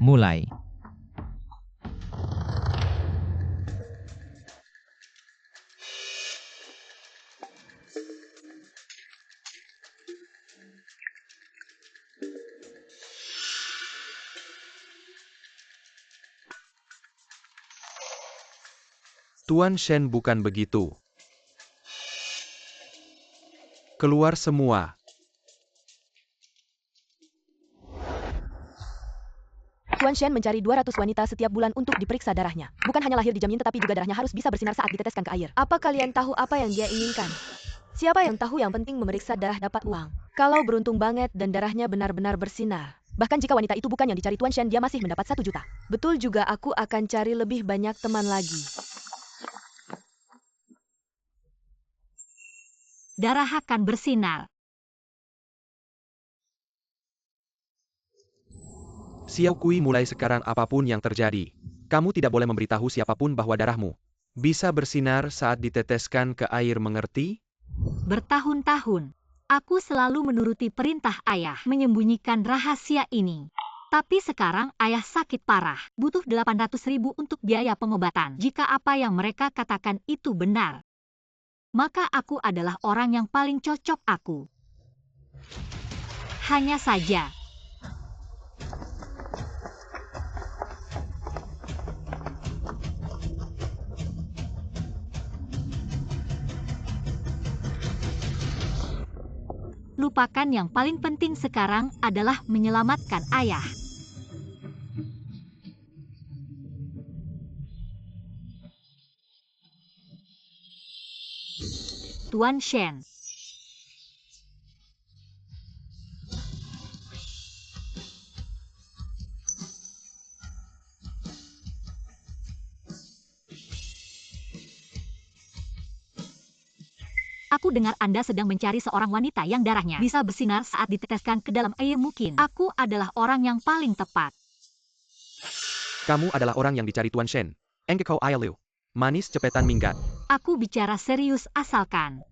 Mulai. Tuan Shen bukan begitu. Keluar semua. Tuan Shen mencari 200 wanita setiap bulan untuk diperiksa darahnya. Bukan hanya lahir dijamin tetapi juga darahnya harus bisa bersinar saat diteteskan ke air. Apa kalian tahu apa yang dia inginkan? Siapa yang tahu yang penting memeriksa darah dapat uang? Kalau beruntung banget dan darahnya benar-benar bersinar. Bahkan jika wanita itu bukan yang dicari Tuan Shen, dia masih mendapat 1 juta. Betul juga, aku akan cari lebih banyak teman lagi. Darah akan bersinar. Xiao Kui, mulai sekarang apapun yang terjadi, kamu tidak boleh memberitahu siapapun bahwa darahmu bisa bersinar saat diteteskan ke air, mengerti? Bertahun-tahun, aku selalu menuruti perintah ayah menyembunyikan rahasia ini. Tapi sekarang ayah sakit parah, butuh 800.000 untuk biaya pengobatan. Jika apa yang mereka katakan itu benar, maka aku adalah orang yang paling cocok aku. Hanya saja, lupakan yang paling penting sekarang adalah menyelamatkan ayah. Tuan Shen. Aku dengar Anda sedang mencari seorang wanita yang darahnya bisa bersinar saat diteteskan ke dalam air. Mungkin aku adalah orang yang paling tepat. Kamu adalah orang yang dicari Tuan Shen. Engkau Ayaliu. Manis cepetan minggat. Aku bicara serius asalkan.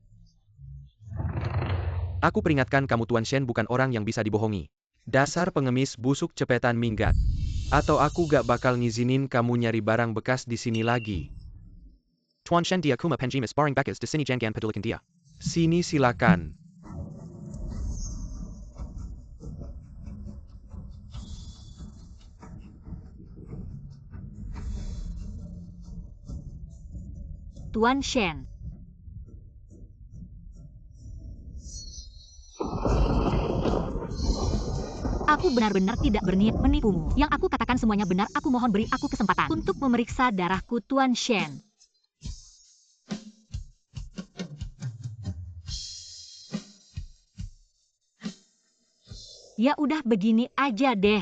Aku peringatkan kamu, Tuan Shen bukan orang yang bisa dibohongi. Dasar pengemis busuk, cepetan minggat. Atau aku gak bakal ngizinin kamu nyari barang bekas di sini lagi. Tuan Shen dia kuma penjimis barang bekas di sini, jangan pedulikan dia. Sini silakan. Tuan Shen. Aku benar-benar tidak berniat menipumu. Yang aku katakan semuanya benar. Aku mohon beri aku kesempatan untuk memeriksa darahku, Tuan Shen. Ya udah, begini aja deh.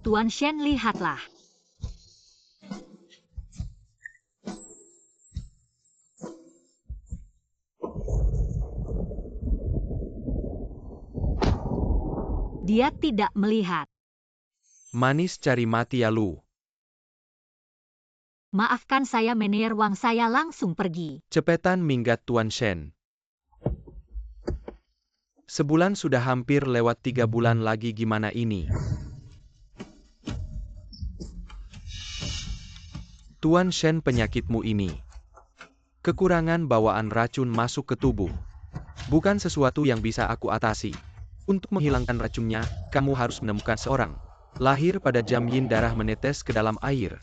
Tuan Shen, lihatlah. Dia tidak melihat. Manis cari mati ya lu. Maafkan saya, Menier Wang, saya langsung pergi. Cepetan minggat, Tuan Shen. Sebulan sudah hampir lewat, 3 bulan lagi gimana ini? Tuan Shen, penyakitmu ini. Kekurangan bawaan racun masuk ke tubuh. Bukan sesuatu yang bisa aku atasi. Untuk menghilangkan racunnya, kamu harus menemukan seorang. Lahir pada jam yin, darah menetes ke dalam air.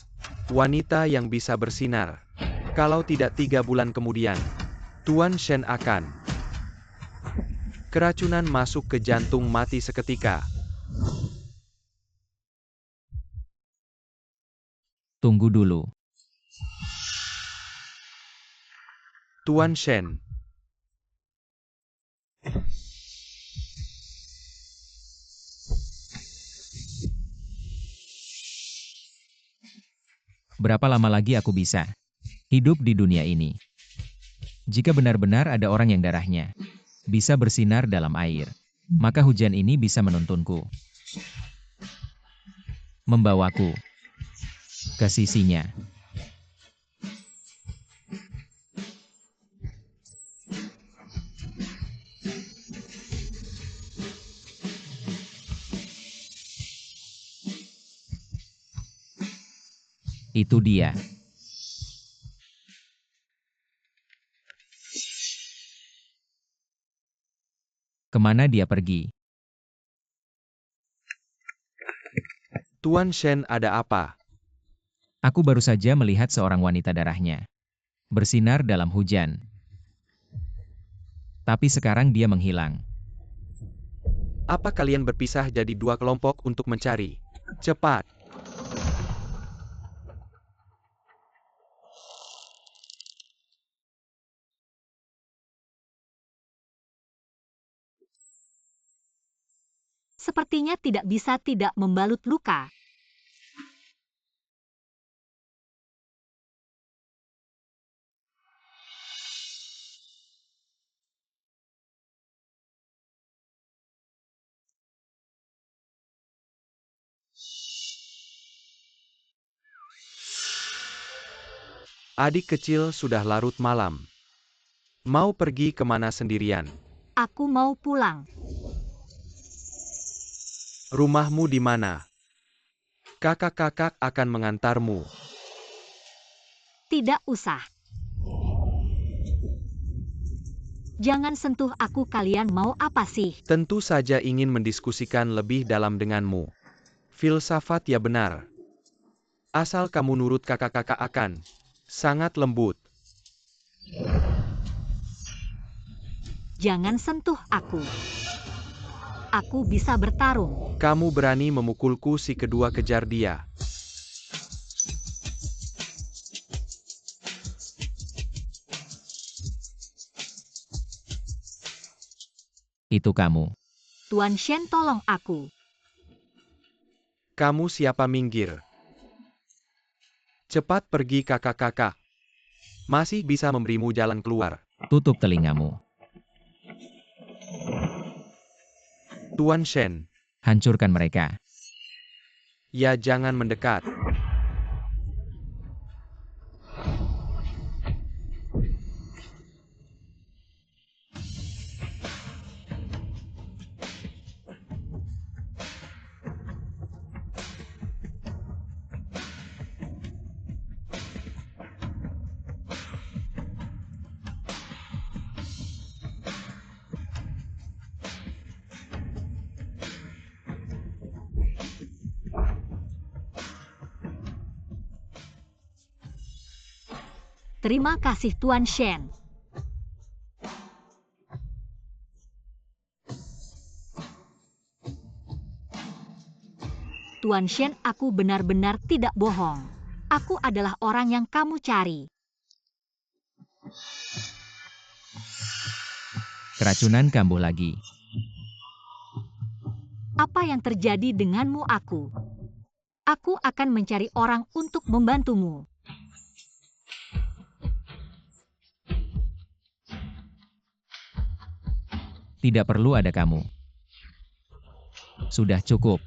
Wanita yang bisa bersinar. Kalau tidak 3 bulan kemudian, Tuan Shen akan keracunan masuk ke jantung, mati seketika. Tunggu dulu. Tuan Shen. Berapa lama lagi aku bisa hidup di dunia ini? Jika benar-benar ada orang yang darahnya bisa bersinar dalam air, maka hujan ini bisa menuntunku, membawaku ke sisinya. Itu dia. Kemana dia pergi? Tuan Shen, ada apa? Aku baru saja melihat seorang wanita darahnya bersinar dalam hujan. Tapi sekarang dia menghilang. Apa kalian berpisah jadi dua kelompok untuk mencari? Cepat! Sepertinya tidak bisa tidak membalut luka. Adik kecil sudah larut malam. Mau pergi kemana sendirian? Aku mau pulang. Rumahmu di mana? Kakak-kakak akan mengantarmu. Tidak usah. Jangan sentuh aku, kalian mau apa sih? Tentu saja ingin mendiskusikan lebih dalam denganmu. Filsafat ya benar. Asal kamu nurut, kakak-kakak akan sangat lembut. Jangan sentuh aku. Aku bisa bertarung. Kamu berani memukulku? Si kedua kejar dia. Itu kamu. Tuan Shen, tolong aku. Kamu siapa? Minggir. Cepat pergi, kakak-kakak. Masih bisa memberimu jalan keluar. Tutup telingamu. Tuan Shen. Hancurkan mereka. Ya, jangan mendekat. Terima kasih, Tuan Shen. Tuan Shen, aku benar-benar tidak bohong. Aku adalah orang yang kamu cari. Keracunan kambuh lagi. Apa yang terjadi denganmu, aku? Aku akan mencari orang untuk membantumu. Tidak perlu ada kamu. Sudah cukup.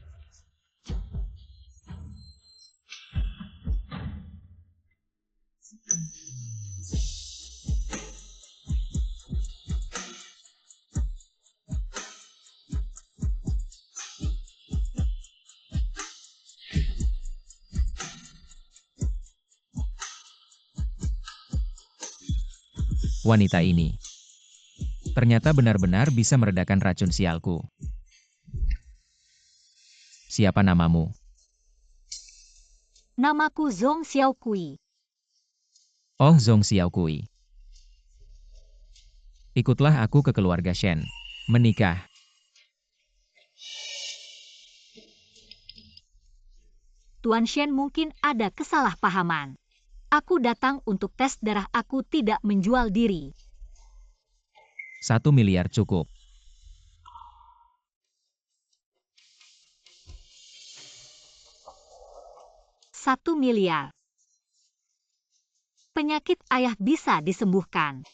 Wanita ini ternyata benar-benar bisa meredakan racun sialku. Siapa namamu? Namaku Zhong Xiaokui. Oh, Zhong Xiaokui. Ikutlah aku ke keluarga Shen. Menikah. Tuan Shen, mungkin ada kesalahpahaman. Aku datang untuk tes darah, aku tidak menjual diri. 1 miliar cukup. $1 miliar. Penyakit ayah bisa disembuhkan.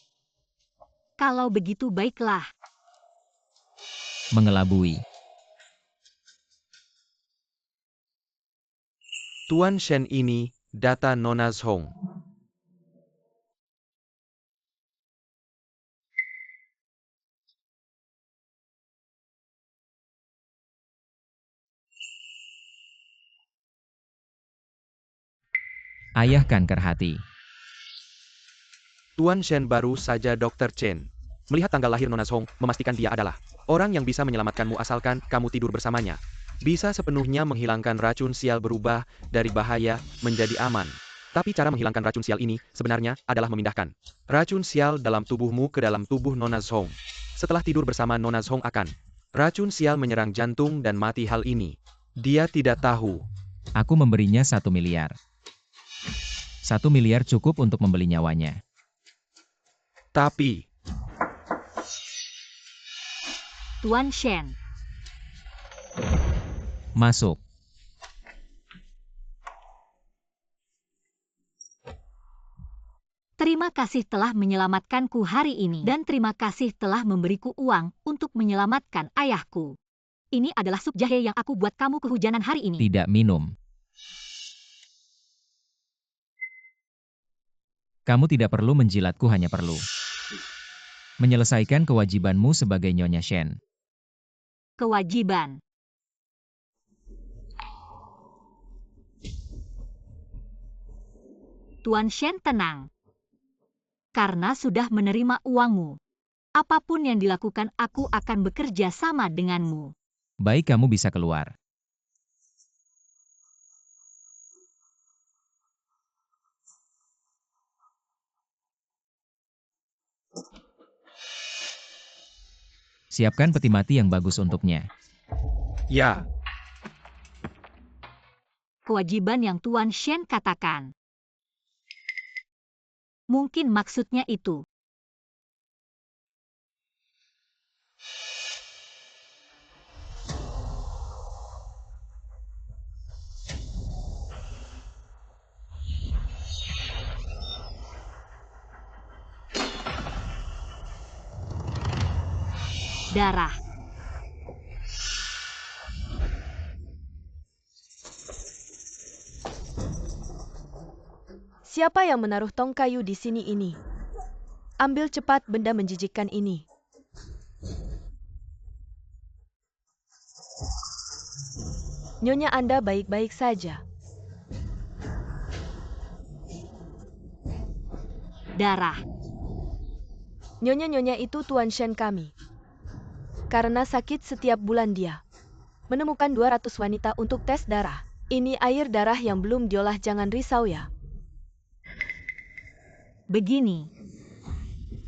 Kalau begitu baiklah. Mengelabui. Tuan Shen, ini data Nona Zhong. Ayah kanker hati. Tuan Shen baru saja Dr. Chen. Melihat tanggal lahir Nona Zhong, memastikan dia adalah orang yang bisa menyelamatkanmu asalkan kamu tidur bersamanya. Bisa sepenuhnya menghilangkan racun sial berubah dari bahaya menjadi aman. Tapi cara menghilangkan racun sial ini sebenarnya adalah memindahkan racun sial dalam tubuhmu ke dalam tubuh Nona Zhong. Setelah tidur bersama Nona Zhong akan racun sial menyerang jantung dan mati hal ini. Dia tidak tahu. Aku memberinya 1 miliar. 1 miliar cukup untuk membeli nyawanya. Tapi, Tuan Shen. Masuk. Terima kasih telah menyelamatkanku hari ini dan terima kasih telah memberiku uang untuk menyelamatkan ayahku. Ini adalah sup jahe yang aku buat kamu kehujanan hari ini. Tidak minum. Kamu tidak perlu menjilatku, hanya perlu menyelesaikan kewajibanmu sebagai Nyonya Shen. Kewajiban. Tuan Shen tenang. Karena sudah menerima uangmu. Apapun yang dilakukan aku akan bekerja sama denganmu. Baik, kamu bisa keluar. Siapkan peti mati yang bagus untuknya. ya, Kewajiban yang Tuan Shen katakan. Mungkin maksudnya itu. Darah. Siapa yang menaruh tong kayu di sini ini? Ambil cepat benda menjijikkan ini. Nyonya Anda baik-baik saja. Darah. Nyonya-nyonya itu Tuan Shen kami. Karena sakit setiap bulan dia menemukan 200 wanita untuk tes darah. Ini air darah yang belum diolah, jangan risau ya. Begini.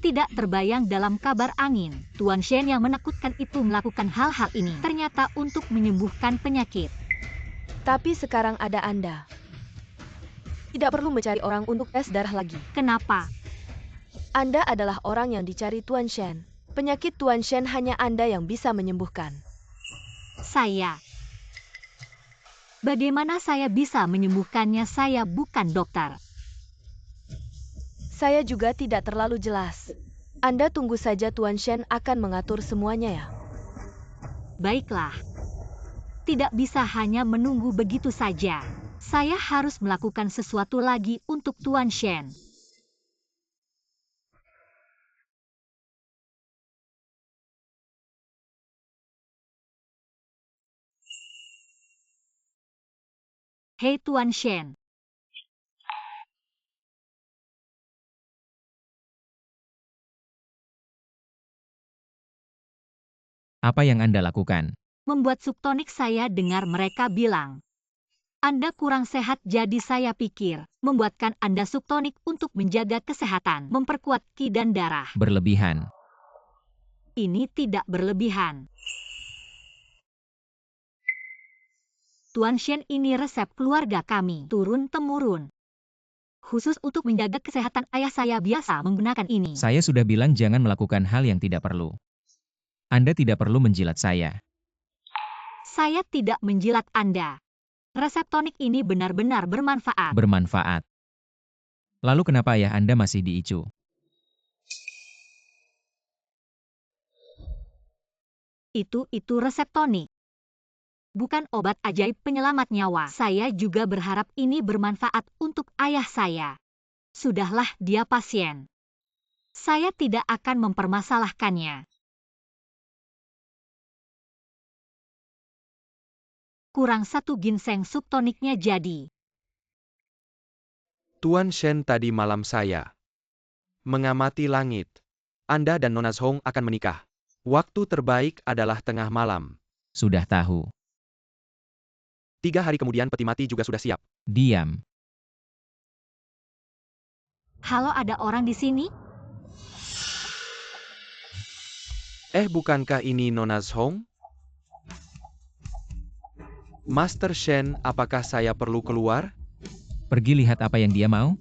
Tidak terbayang dalam kabar angin, Tuan Shen yang menakutkan itu melakukan hal-hal ini. Ternyata untuk menyembuhkan penyakit. Tapi sekarang ada Anda. Tidak perlu mencari orang untuk tes darah lagi. Kenapa? Anda adalah orang yang dicari Tuan Shen. Penyakit Tuan Shen hanya Anda yang bisa menyembuhkan. Saya. Bagaimana saya bisa menyembuhkannya? Saya bukan dokter. Saya juga tidak terlalu jelas. Anda tunggu saja, Tuan Shen akan mengatur semuanya ya. Baiklah. Tidak bisa hanya menunggu begitu saja. Saya harus melakukan sesuatu lagi untuk Tuan Shen. Hei Tuan Shen. Apa yang Anda lakukan? Membuat sup tonik. Saya dengar mereka bilang Anda kurang sehat, jadi saya pikir membuatkan Anda sup tonik untuk menjaga kesehatan, memperkuat ki dan darah. Berlebihan. Ini tidak berlebihan. Tuan Shen, ini resep keluarga kami, turun-temurun. Khusus untuk menjaga kesehatan ayah, saya biasa menggunakan ini. Saya sudah bilang jangan melakukan hal yang tidak perlu. Anda tidak perlu menjilat saya. Saya tidak menjilat Anda. Resep tonik ini benar-benar bermanfaat. Bermanfaat. Lalu kenapa ayah Anda masih diicu? Itu resep tonik. Bukan obat ajaib penyelamat nyawa. Saya juga berharap ini bermanfaat untuk ayah saya. Sudahlah, dia pasien. Saya tidak akan mempermasalahkannya. Kurang 1 ginseng sup toniknya jadi. Tuan Shen, tadi malam saya mengamati langit. Anda dan Nona Zhong akan menikah. Waktu terbaik adalah tengah malam. Sudah tahu. 3 hari kemudian peti mati juga sudah siap. Diam. Halo, ada orang di sini? Bukankah ini Nona Zhong? Master Shen, apakah saya perlu keluar? Pergi lihat apa yang dia mau.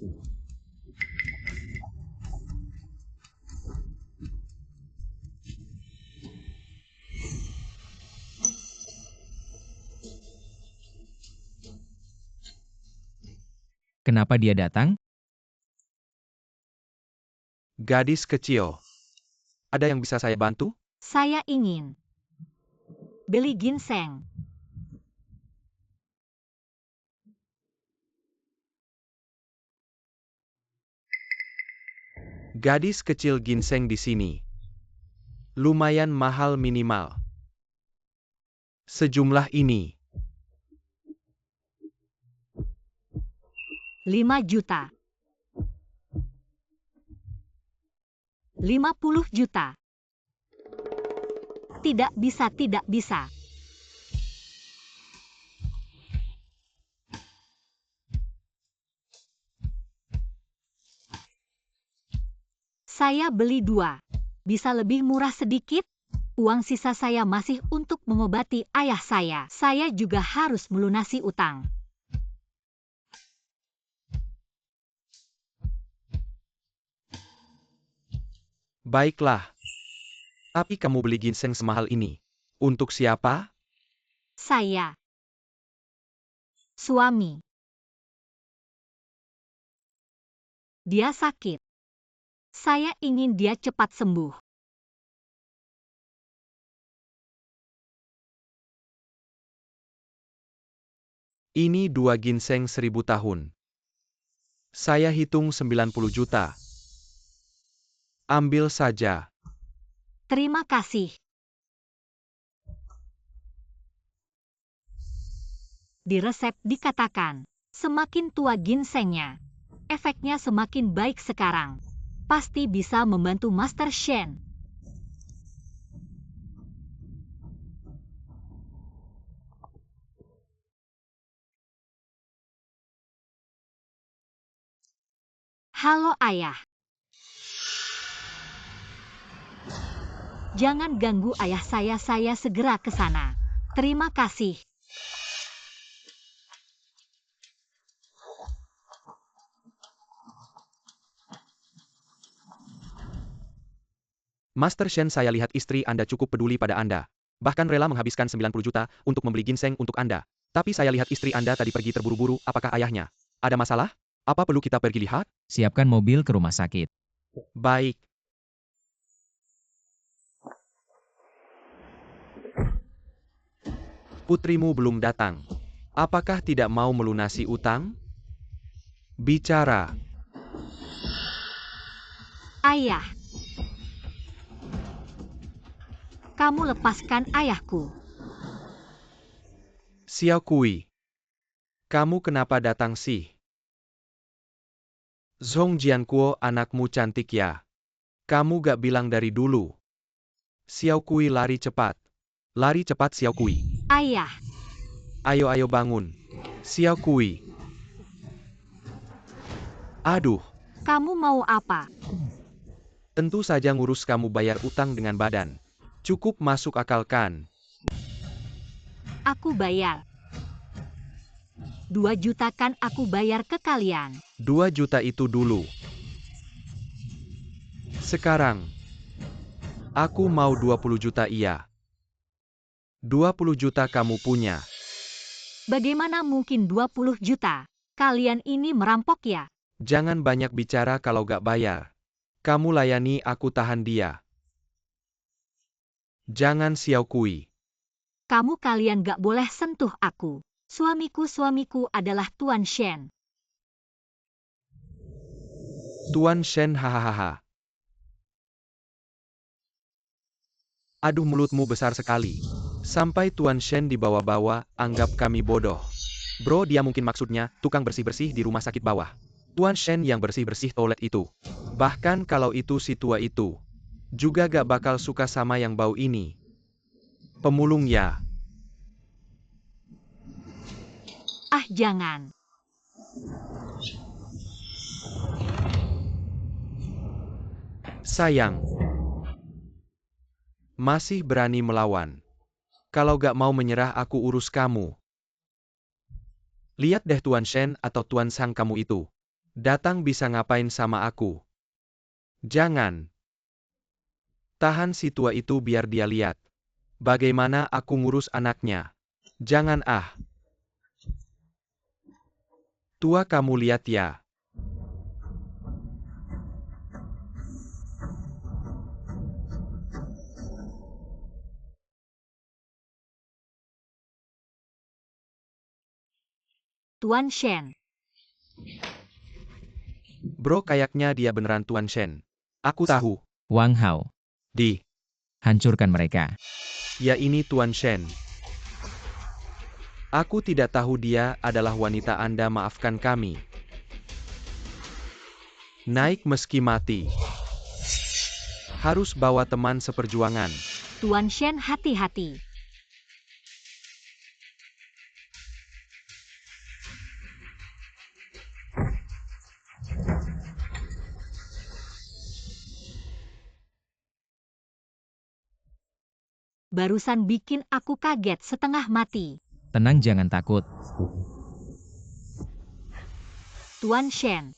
Kenapa dia datang? Gadis kecil. Ada yang bisa saya bantu? Saya ingin beli ginseng. Gadis kecil, ginseng di sini lumayan mahal, minimal sejumlah ini. 5 juta. 50 juta. Tidak bisa, tidak bisa. Saya beli 2. Bisa lebih murah sedikit? Uang sisa saya masih untuk mengobati ayah saya. Saya juga harus melunasi utang. Baiklah. Tapi kamu beli ginseng semahal ini. Untuk siapa? Saya. Suami. Dia sakit. Saya ingin dia cepat sembuh. Ini 2 ginseng 1000 tahun. Saya hitung 90 juta. Ambil saja. Terima kasih. Di resep dikatakan, semakin tua ginsengnya, efeknya semakin baik sekarang. Pasti bisa membantu Master Shen. Halo ayah. Jangan ganggu ayah saya segera ke sana. Terima kasih. Master Shen, saya lihat istri Anda cukup peduli pada Anda. Bahkan rela menghabiskan 90 juta untuk membeli ginseng untuk Anda. Tapi saya lihat istri Anda tadi pergi terburu-buru, apakah ayahnya? Ada masalah? Apa perlu kita pergi lihat? Siapkan mobil ke rumah sakit. Baik. Putrimu belum datang. Apakah tidak mau melunasi utang? Bicara. Ayah. Kamu lepaskan ayahku. Xiao Kui. Kamu kenapa datang sih? Zhong Jiankuo, anakmu cantik ya. Kamu gak bilang dari dulu. Xiao Kui lari cepat. Lari cepat, Xiao Kui. Ayah. Ayo bangun. Xiao Kui. Aduh. Kamu mau apa? Tentu saja ngurus kamu bayar utang dengan badan. Cukup masuk akal kan? Aku bayar. 2 juta kan aku bayar ke kalian. 2 juta itu dulu. Sekarang. Aku mau 20 juta iya. 20 juta kamu punya. Bagaimana mungkin 20 juta? Kalian ini merampok ya? Jangan banyak bicara kalau gak bayar. Kamu layani, aku tahan dia. Jangan Xiao Kui. Kamu kalian gak boleh sentuh aku. Suamiku adalah Tuan Shen. Tuan Shen, hahaha. Aduh, mulutmu besar sekali. Sampai Tuan Shen dibawa-bawa, anggap kami bodoh. Bro, dia mungkin maksudnya tukang bersih-bersih di rumah sakit bawah. Tuan Shen yang bersih-bersih toilet itu. Bahkan kalau itu si tua itu, juga gak bakal suka sama yang bau ini. Pemulung ya. Ah jangan. Sayang. Masih berani melawan. Kalau gak mau menyerah aku urus kamu. Lihat deh Tuan Shen atau Tuan Sang kamu itu. Datang bisa ngapain sama aku? Jangan. Tahan si tua itu biar dia lihat. Bagaimana aku ngurus anaknya. Jangan ah. Tua kamu lihat ya. Tuan Shen. Bro kayaknya dia beneran Tuan Shen. Aku tahu. Wang Hao, hancurkan mereka. Ya ini Tuan Shen. Aku tidak tahu dia adalah wanita Anda, maafkan kami. Naik meski mati. Harus bawa teman seperjuangan. Tuan Shen hati-hati. Barusan bikin aku kaget setengah mati. Tenang, jangan takut. Tuan Shen.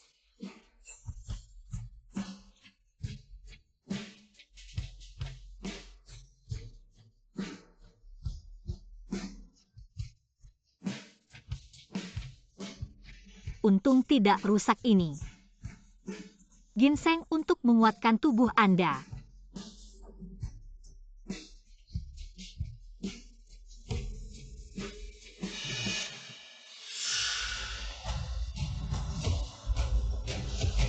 Untung tidak rusak ini. Ginseng untuk menguatkan tubuh Anda.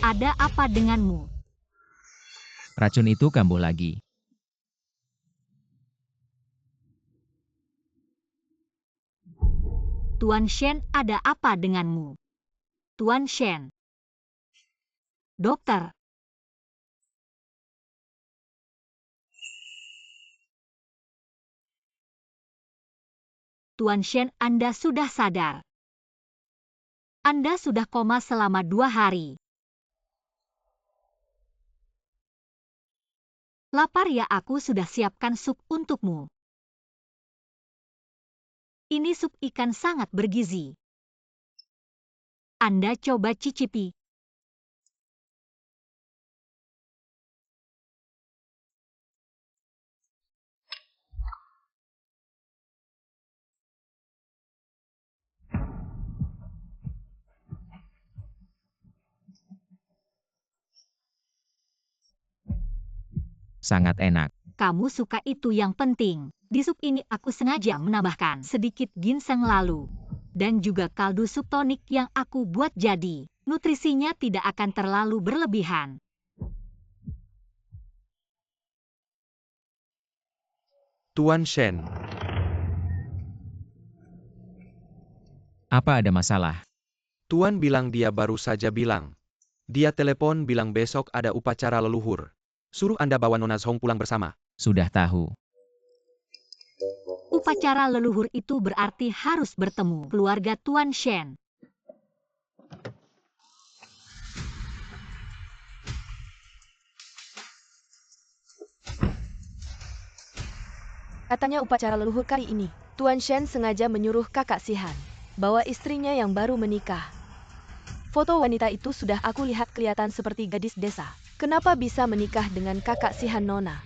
Ada apa denganmu? Racun itu kambuh lagi. Tuan Shen, ada apa denganmu? Tuan Shen. Dokter. Tuan Shen, Anda sudah sadar. Anda sudah koma selama 2 hari. Lapar ya, aku sudah siapkan sup untukmu. Ini sup ikan sangat bergizi. Anda coba cicipi. Sangat enak. Kamu suka itu yang penting. Di sup ini aku sengaja menambahkan sedikit ginseng lalu. Dan juga kaldu sup tonik yang aku buat jadi. Nutrisinya tidak akan terlalu berlebihan. Tuan Shen. Apa ada masalah? Tuan bilang dia baru saja bilang. Dia telepon bilang besok ada upacara leluhur. Suruh Anda bawa Nona Zhong pulang bersama. Sudah tahu. Upacara leluhur itu berarti harus bertemu keluarga Tuan Shen. Katanya upacara leluhur kali ini, Tuan Shen sengaja menyuruh kakak Sihan bawa istrinya yang baru menikah. Foto wanita itu sudah aku lihat kelihatan seperti gadis desa. Kenapa bisa menikah dengan kakak Sihan Nona?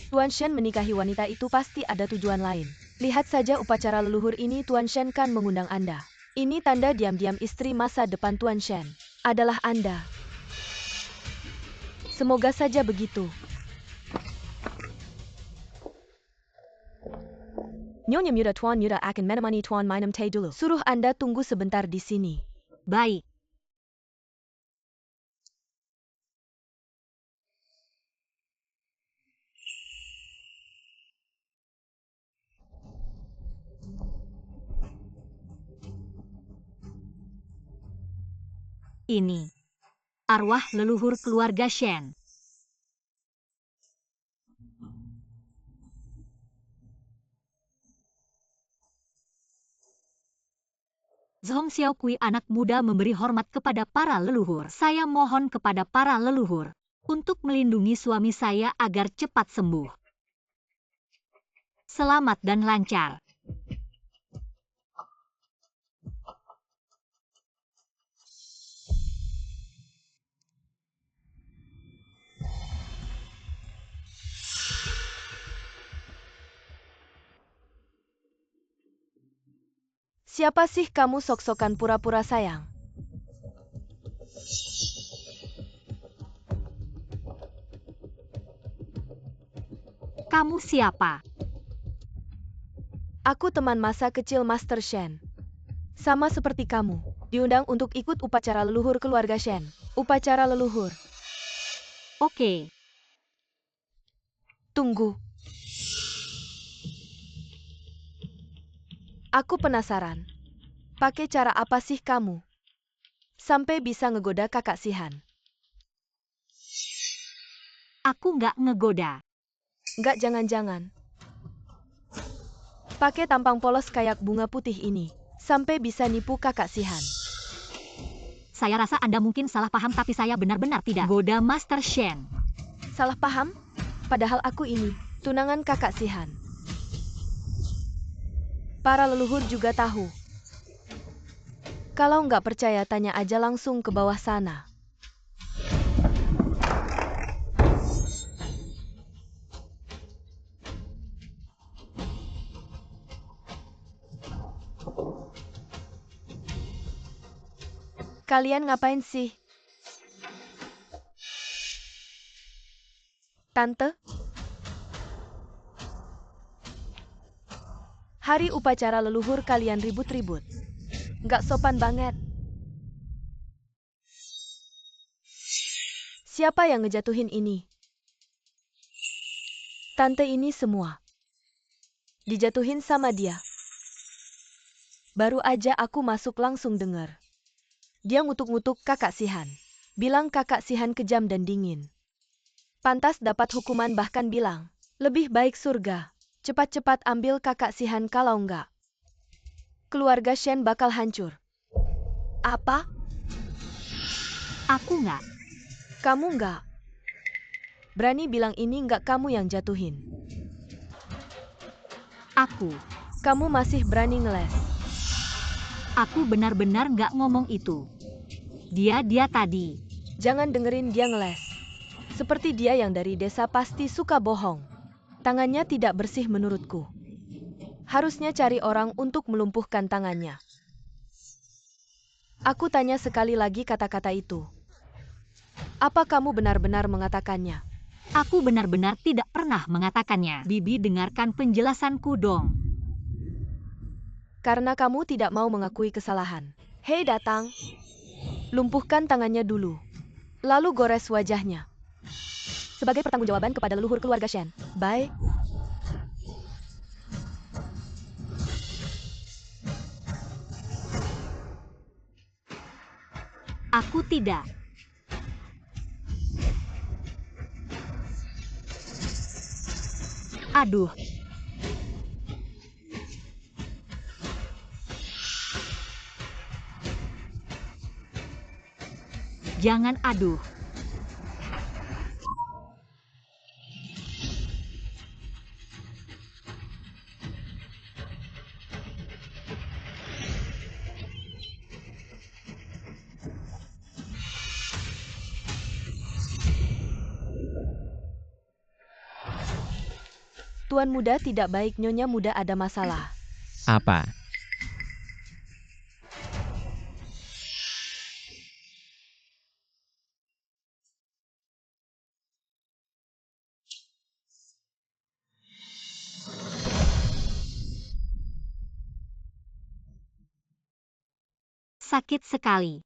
Tuan Shen menikahi wanita itu pasti ada tujuan lain. Lihat saja upacara leluhur ini, Tuan Shen kan mengundang Anda. Ini tanda diam-diam istri masa depan Tuan Shen adalah Anda. Semoga saja begitu. Nyonya muda Tuan muda akan menemani Tuan minum teh dulu. Suruh Anda tunggu sebentar di sini. Baik. Ini arwah leluhur keluarga Shen. Zhong Xiaokui anak muda memberi hormat kepada para leluhur. Saya mohon kepada para leluhur untuk melindungi suami saya agar cepat sembuh. Selamat dan lancar. Siapa sih kamu sok-sokan pura-pura sayang? Kamu siapa? Aku teman masa kecil Master Shen. Sama seperti kamu, diundang untuk ikut upacara leluhur keluarga Shen. Upacara leluhur. Oke. Tunggu. Aku penasaran. Pakai cara apa sih kamu? Sampai bisa ngegoda kakak Sihan. Aku nggak ngegoda. Nggak jangan-jangan. Pakai tampang polos kayak bunga putih ini. Sampai bisa nipu kakak Sihan. Saya rasa Anda mungkin salah paham tapi saya benar-benar tidak goda Master Shen. Salah paham? Padahal aku ini, tunangan kakak Sihan. Para leluhur juga tahu. Kalau nggak percaya tanya aja langsung ke bawah sana. Kalian ngapain sih? Tante? Hari upacara leluhur kalian ribut-ribut. Nggak sopan banget. Siapa yang ngejatuhin ini? Tante ini semua. Dijatuhin sama dia. Baru aja aku masuk langsung denger. Dia ngutuk-ngutuk kakak Sihan. Bilang kakak Sihan kejam dan dingin. Pantas dapat hukuman bahkan bilang, lebih baik surga. Cepat-cepat ambil kakak Sihan kalau enggak. Keluarga Shen bakal hancur. Apa? Aku nggak. Kamu enggak? Berani bilang ini enggak kamu yang jatuhin. Aku. Kamu masih berani ngeles. Aku benar-benar nggak ngomong itu. Dia tadi. Jangan dengerin dia ngeles. Seperti dia yang dari desa pasti suka bohong. Tangannya tidak bersih menurutku. Harusnya cari orang untuk melumpuhkan tangannya. Aku tanya sekali lagi kata-kata itu. Apa kamu benar-benar mengatakannya? Aku benar-benar tidak pernah mengatakannya. Bibi, dengarkan penjelasanku dong. Karena kamu tidak mau mengakui kesalahan. Hei datang. Lumpuhkan tangannya dulu. Lalu gores wajahnya. Sebagai pertanggungjawaban kepada leluhur keluarga Shen. Bye. Aku tidak. Aduh. Jangan aduh. Tuan muda tidak baik, nyonya muda ada masalah. Apa? Sakit sekali.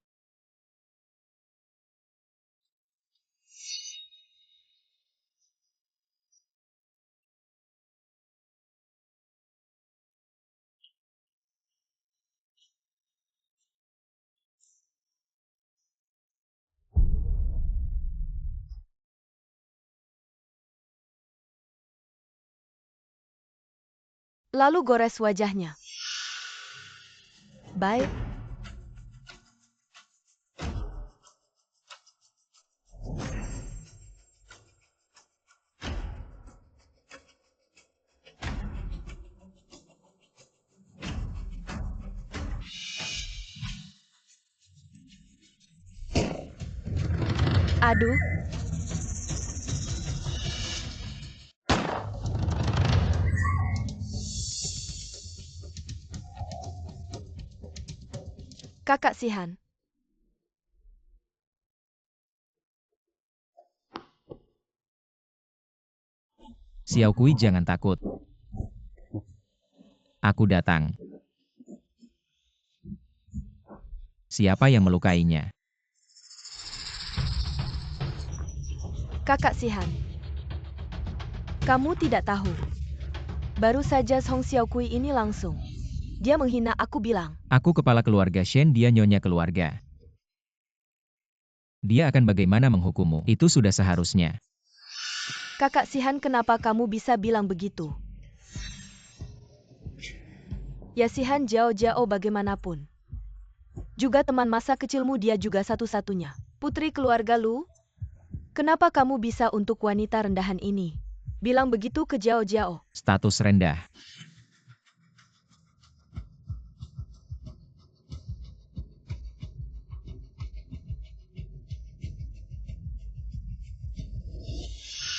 lalu gores wajahnya. Baik. Aduh. Kakak Sihan. Xiao Kui, jangan takut. Aku datang. Siapa yang melukainya? Kakak Sihan. Kamu tidak tahu. Baru saja Song Xiao Kui ini langsung. Dia menghina aku bilang. Aku kepala keluarga Shen, dia nyonya keluarga. Dia akan bagaimana menghukummu? Itu sudah seharusnya. Kakak Sihan, kenapa kamu bisa bilang begitu? Ya Sihan Jiao Jiao bagaimanapun. Juga teman masa kecilmu, dia juga satu-satunya. Putri keluarga Lu. Kenapa kamu bisa untuk wanita rendahan ini? Bilang begitu ke Jiao Jiao. Status rendah.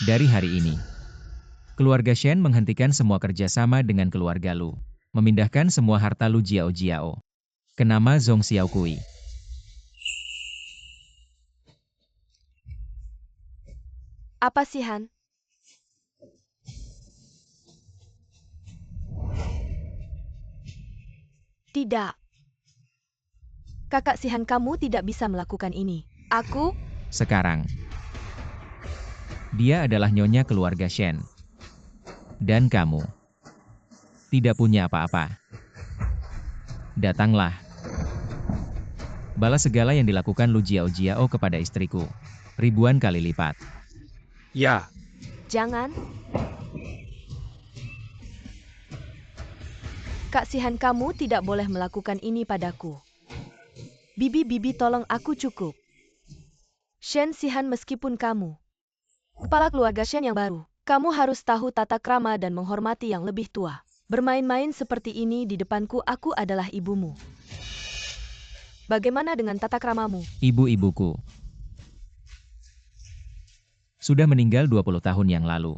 Dari hari ini, keluarga Shen menghentikan semua kerjasama dengan keluarga Lu. Memindahkan semua harta Lu Jiao Jiao ke nama Zhong Xiao Kui. Apa Sihan? Tidak. Kakak Sihan, kamu tidak bisa melakukan ini. Aku? Sekarang, dia adalah nyonya keluarga Shen. Dan kamu tidak punya apa-apa. Datanglah. Balas segala yang dilakukan Lu Jiao Jiao kepada istriku. Ribuan kali lipat. Ya, Jangan. Kak Sihan, kamu tidak boleh melakukan ini padaku. Bibi, tolong aku, cukup. Shen Sihan, meskipun kamu kepala keluarga Shen yang baru, kamu harus tahu tata krama dan menghormati yang lebih tua. Bermain-main seperti ini di depanku, aku adalah ibumu. Bagaimana dengan tata kramamu? Ibu-ibuku sudah meninggal 20 tahun yang lalu.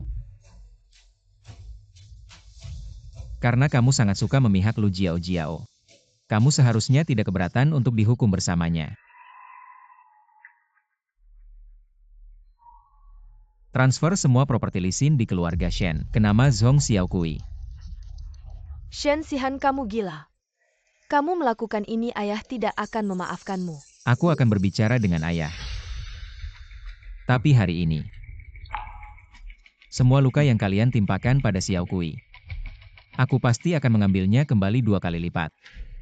Karena kamu sangat suka memihak Lu Jiao Jiao, kamu seharusnya tidak keberatan untuk dihukum bersamanya. Transfer semua properti lisin di keluarga Shen ke nama Zhong Xiao Kui. Shen Sihan, kamu gila. Kamu melakukan ini, ayah tidak akan memaafkanmu. Aku akan berbicara dengan ayah. Tapi hari ini, semua luka yang kalian timpakan pada Xiao Kui, aku pasti akan mengambilnya kembali 2 kali lipat.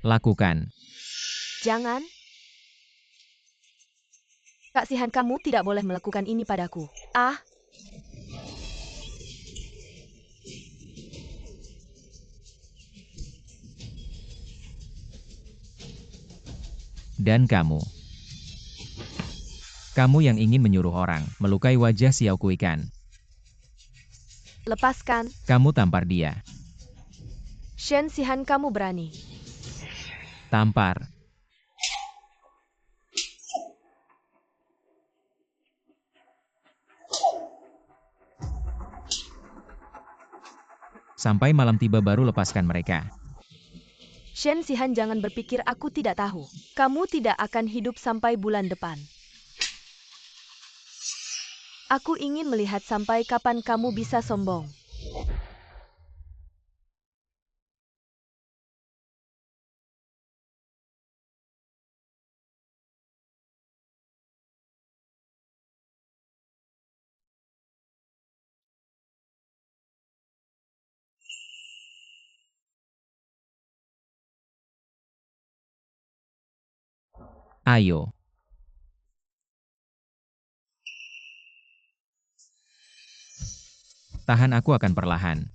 Lakukan. Jangan. Kak Sihan, kamu tidak boleh melakukan ini padaku. Ah. Dan kamu yang ingin menyuruh orang melukai wajah Xiao Kui kan? Lepaskan. Kamu tampar dia. Shen Sihan, kamu berani. Tampar. Sampai malam tiba baru lepaskan mereka. Shen Sihan, jangan berpikir aku tidak tahu. Kamu tidak akan hidup sampai bulan depan. Aku ingin melihat sampai kapan kamu bisa sombong. Ayo. Tahan, aku akan perlahan.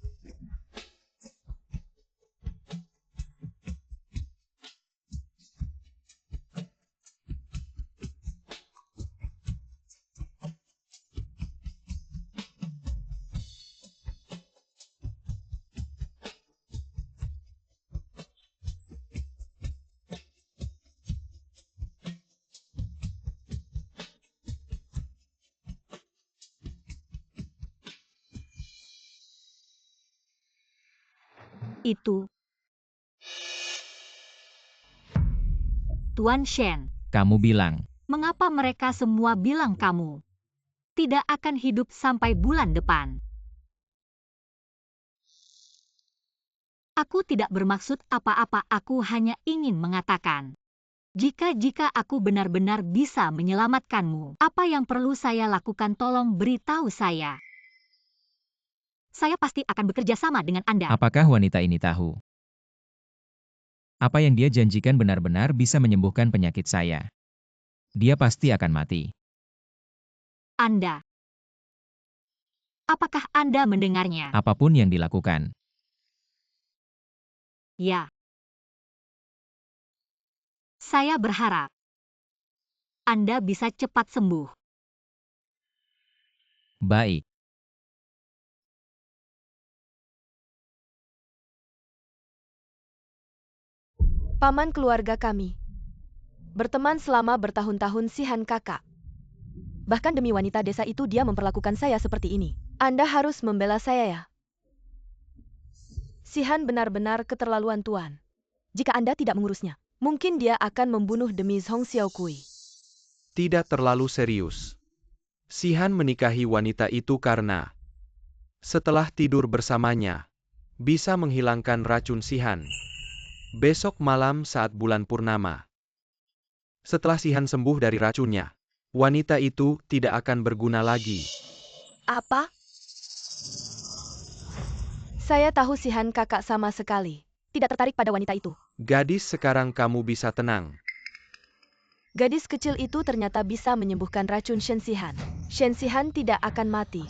Itu. Tuan Shen, Kamu bilang, mengapa mereka semua bilang kamu tidak akan hidup sampai bulan depan? Aku tidak bermaksud apa-apa, aku hanya ingin mengatakan, jika aku benar-benar bisa menyelamatkanmu, apa yang perlu saya lakukan, tolong beritahu saya. Saya pasti akan bekerja sama dengan Anda. apakah wanita ini tahu? Apa yang dia janjikan benar-benar bisa menyembuhkan penyakit saya. Dia pasti akan mati. Anda. Apakah Anda mendengarnya? Apapun yang dilakukan. Ya. Saya berharap Anda bisa cepat sembuh. Baik. Paman keluarga kami. Berteman selama bertahun-tahun Sihan kakak. Bahkan demi wanita desa itu dia memperlakukan saya seperti ini. Anda harus membela saya ya. Sihan benar-benar keterlaluan tuan. Jika Anda tidak mengurusnya, mungkin dia akan membunuh demi Zhong Xiaokui. Tidak terlalu serius. Sihan menikahi wanita itu karena setelah tidur bersamanya, bisa menghilangkan racun Sihan. Besok malam saat bulan purnama. Setelah Sihan sembuh dari racunnya, wanita itu tidak akan berguna lagi. Apa? Saya tahu Sihan kakak sama sekali tidak tertarik pada wanita itu. Gadis, sekarang kamu bisa tenang. Gadis kecil itu ternyata bisa menyembuhkan racun Shen Sihan. Shen Sihan tidak akan mati.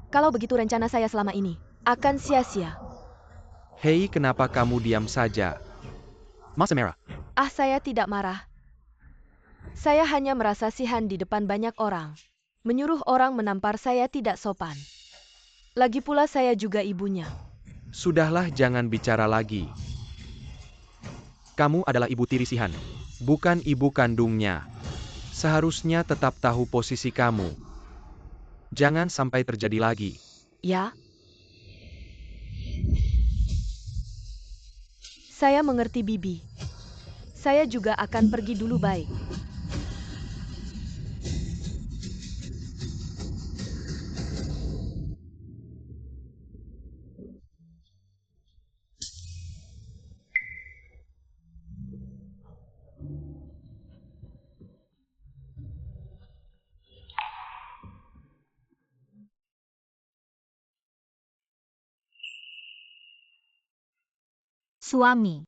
Kalau begitu rencana saya selama ini akan sia-sia. Hei, kenapa kamu diam saja? Masa merah. Saya tidak marah. Saya hanya merasa Sihan di depan banyak orang. Menyuruh orang menampar saya tidak sopan. Lagi pula saya juga ibunya. Sudahlah, jangan bicara lagi. Kamu adalah ibu tiri Sihan, bukan ibu kandungnya. Seharusnya tetap tahu posisi kamu. Jangan sampai terjadi lagi. Ya? Saya mengerti Bibi. Saya juga akan pergi dulu, baik. Suami.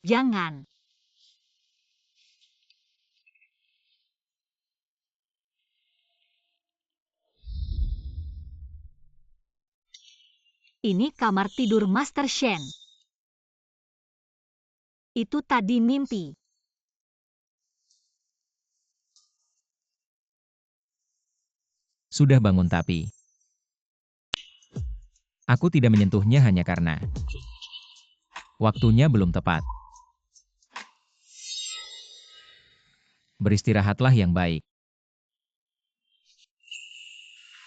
Jangan. Ini kamar tidur Master Shen. Itu tadi mimpi. Sudah bangun tapi aku tidak menyentuhnya hanya karena waktunya belum tepat. Beristirahatlah yang baik.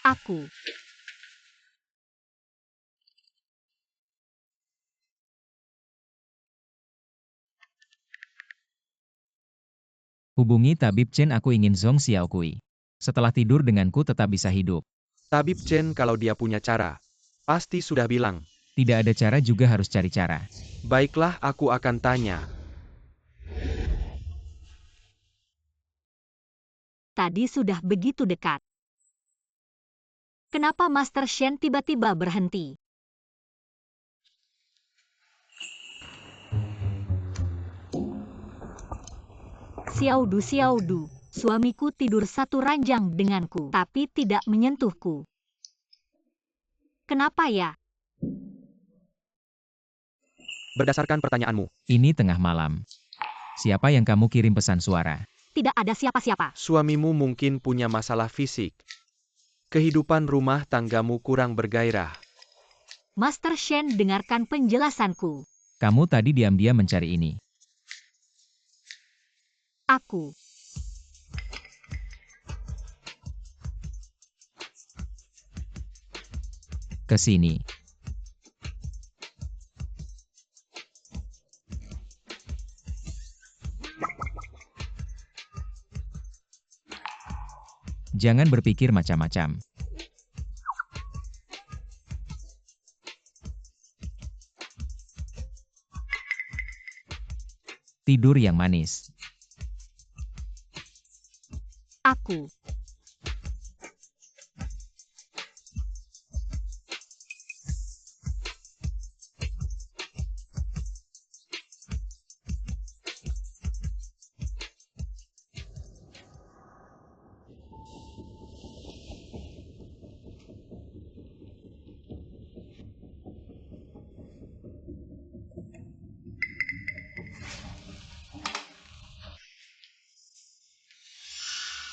Aku. Hubungi tabib Chen, aku ingin Zhong Xiaokui. Setelah tidur denganku tetap bisa hidup. Tabib Chen kalau dia punya cara, pasti sudah bilang. Tidak ada cara juga harus cari cara. Baiklah, aku akan tanya. Tadi sudah begitu dekat. Kenapa Master Shen tiba-tiba berhenti? Xiaodu, suamiku tidur satu ranjang denganku, tapi tidak menyentuhku. Kenapa ya? Berdasarkan pertanyaanmu, Ini tengah malam. Siapa yang kamu kirim pesan suara? Tidak ada siapa-siapa. suamimu mungkin punya masalah fisik. Kehidupan rumah tanggamu kurang bergairah. Master Shen, dengarkan penjelasanku. Kamu tadi diam-diam mencari ini. Aku. Ke sini. Jangan berpikir macam-macam. Tidur yang manis. Aku.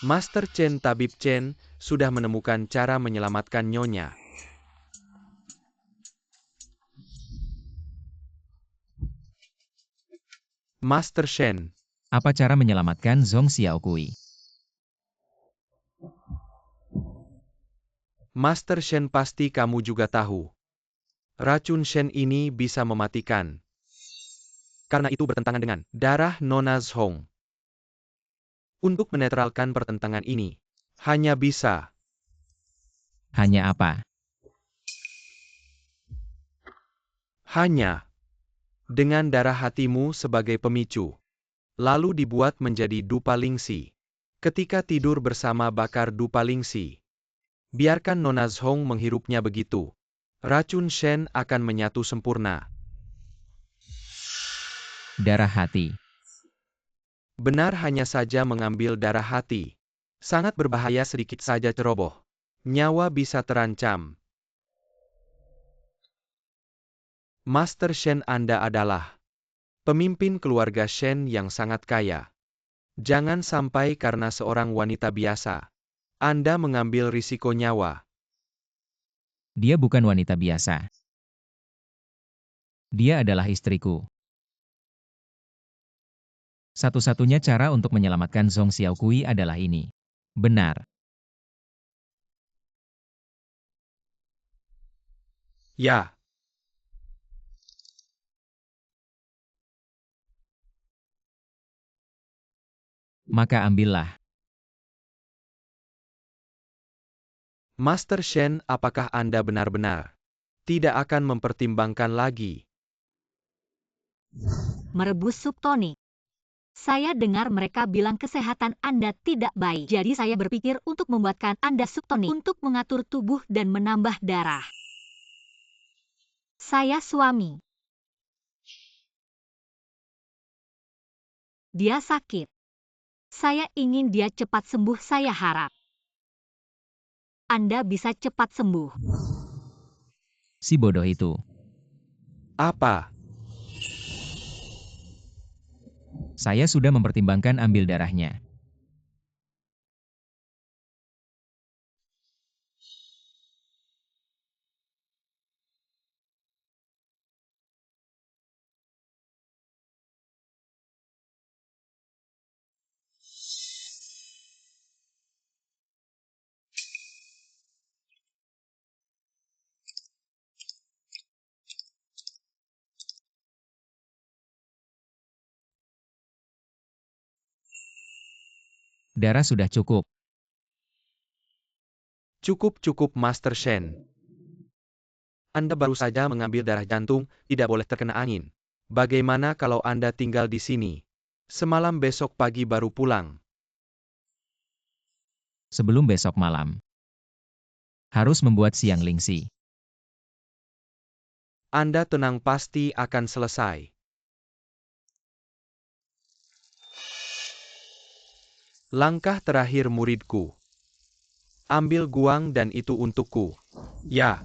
Master Chen Tabib Chen sudah menemukan cara menyelamatkan Nyonya. Master Shen, Apa cara menyelamatkan Zhong Xiaokui? Master Shen pasti kamu juga tahu. Racun Shen ini bisa mematikan. Karena itu bertentangan dengan darah Nona Zhong. Untuk menetralkan pertentangan ini, hanya bisa. Hanya apa? Hanya dengan darah hatimu sebagai pemicu. Lalu dibuat menjadi dupa lingsi. Ketika tidur bersama bakar dupa lingsi. Biarkan Nona Zhong menghirupnya begitu. Racun Shen akan menyatu sempurna. Darah hati. Benar, hanya saja mengambil darah hati. Sangat berbahaya, sedikit saja ceroboh. Nyawa bisa terancam. Master Shen, Anda adalah pemimpin keluarga Shen yang sangat kaya. Jangan sampai karena seorang wanita biasa, Anda mengambil risiko nyawa. Dia bukan wanita biasa. Dia adalah istriku. Satu-satunya cara untuk menyelamatkan Zhong Xiaokui adalah ini. Benar. Ya. Maka ambillah. Master Shen, apakah Anda benar-benar tidak akan mempertimbangkan lagi? Merebus sup tonik. Saya dengar mereka bilang kesehatan Anda tidak baik. Jadi saya berpikir untuk membuatkan Anda sup tonik untuk mengatur tubuh dan menambah darah. Saya suami. Dia sakit. Saya ingin dia cepat sembuh, saya harap Anda bisa cepat sembuh. Si bodoh itu. Apa? Saya sudah mempertimbangkan ambil darahnya. Darah sudah cukup. Cukup, Master Shen. Anda baru saja mengambil darah jantung, tidak boleh terkena angin. Bagaimana kalau Anda tinggal di sini? Semalam besok pagi baru pulang. Sebelum besok malam. Harus membuat siang lingsi. Anda tenang, pasti akan selesai. Langkah terakhir muridku. Ambil guang dan itu untukku. Ya.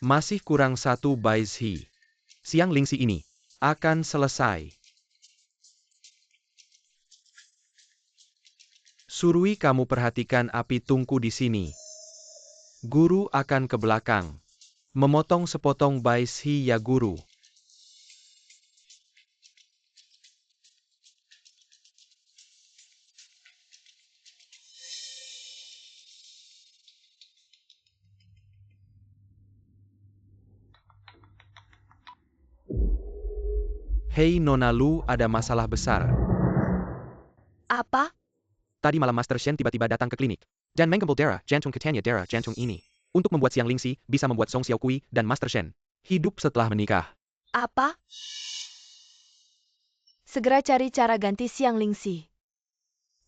Masih kurang satu baizhi. Siang lingsi ini akan selesai. Surui, kamu perhatikan api tungku di sini. Guru akan ke belakang. Memotong sepotong bai shi ya guru. Hei Nona Lu, ada masalah besar. Apa? Tadi malam Master Shen tiba-tiba datang ke klinik. Dan menggembel darah jantung Catania darah jantung ini. Untuk membuat Siang Lingxi bisa membuat Song Xiaokui dan Master Shen Hidup setelah menikah. Apa? Segera cari cara ganti Siang Lingxi.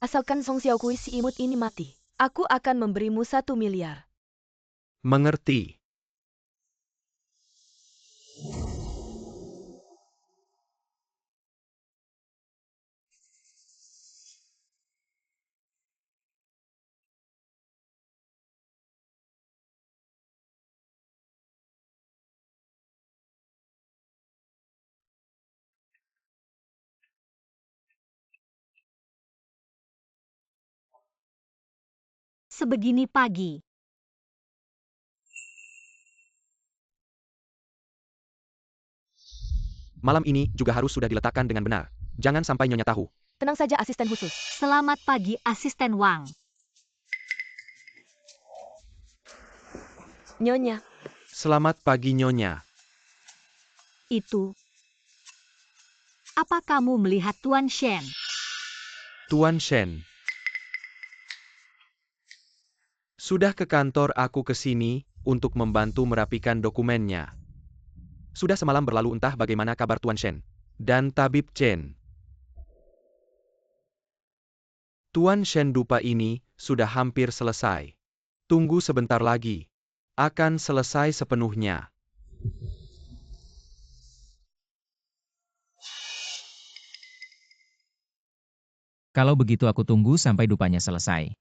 Asalkan Song Xiaokui si imut ini mati, aku akan memberimu 1 miliar. Mengerti. Sebegini pagi. Malam ini juga harus sudah diletakkan dengan benar. Jangan sampai Nyonya tahu. Tenang saja asisten khusus. Selamat pagi Asisten Wang. Nyonya, Selamat pagi Nyonya. Itu. Apa kamu melihat Tuan Shen? Tuan Shen. Sudah ke kantor aku ke sini untuk membantu merapikan dokumennya. Sudah semalam berlalu entah bagaimana kabar Tuan Shen. Dan Tabib Chen. Tuan Shen dupa ini sudah hampir selesai. Tunggu sebentar lagi. Akan selesai sepenuhnya. Kalau begitu aku tunggu sampai dupanya selesai.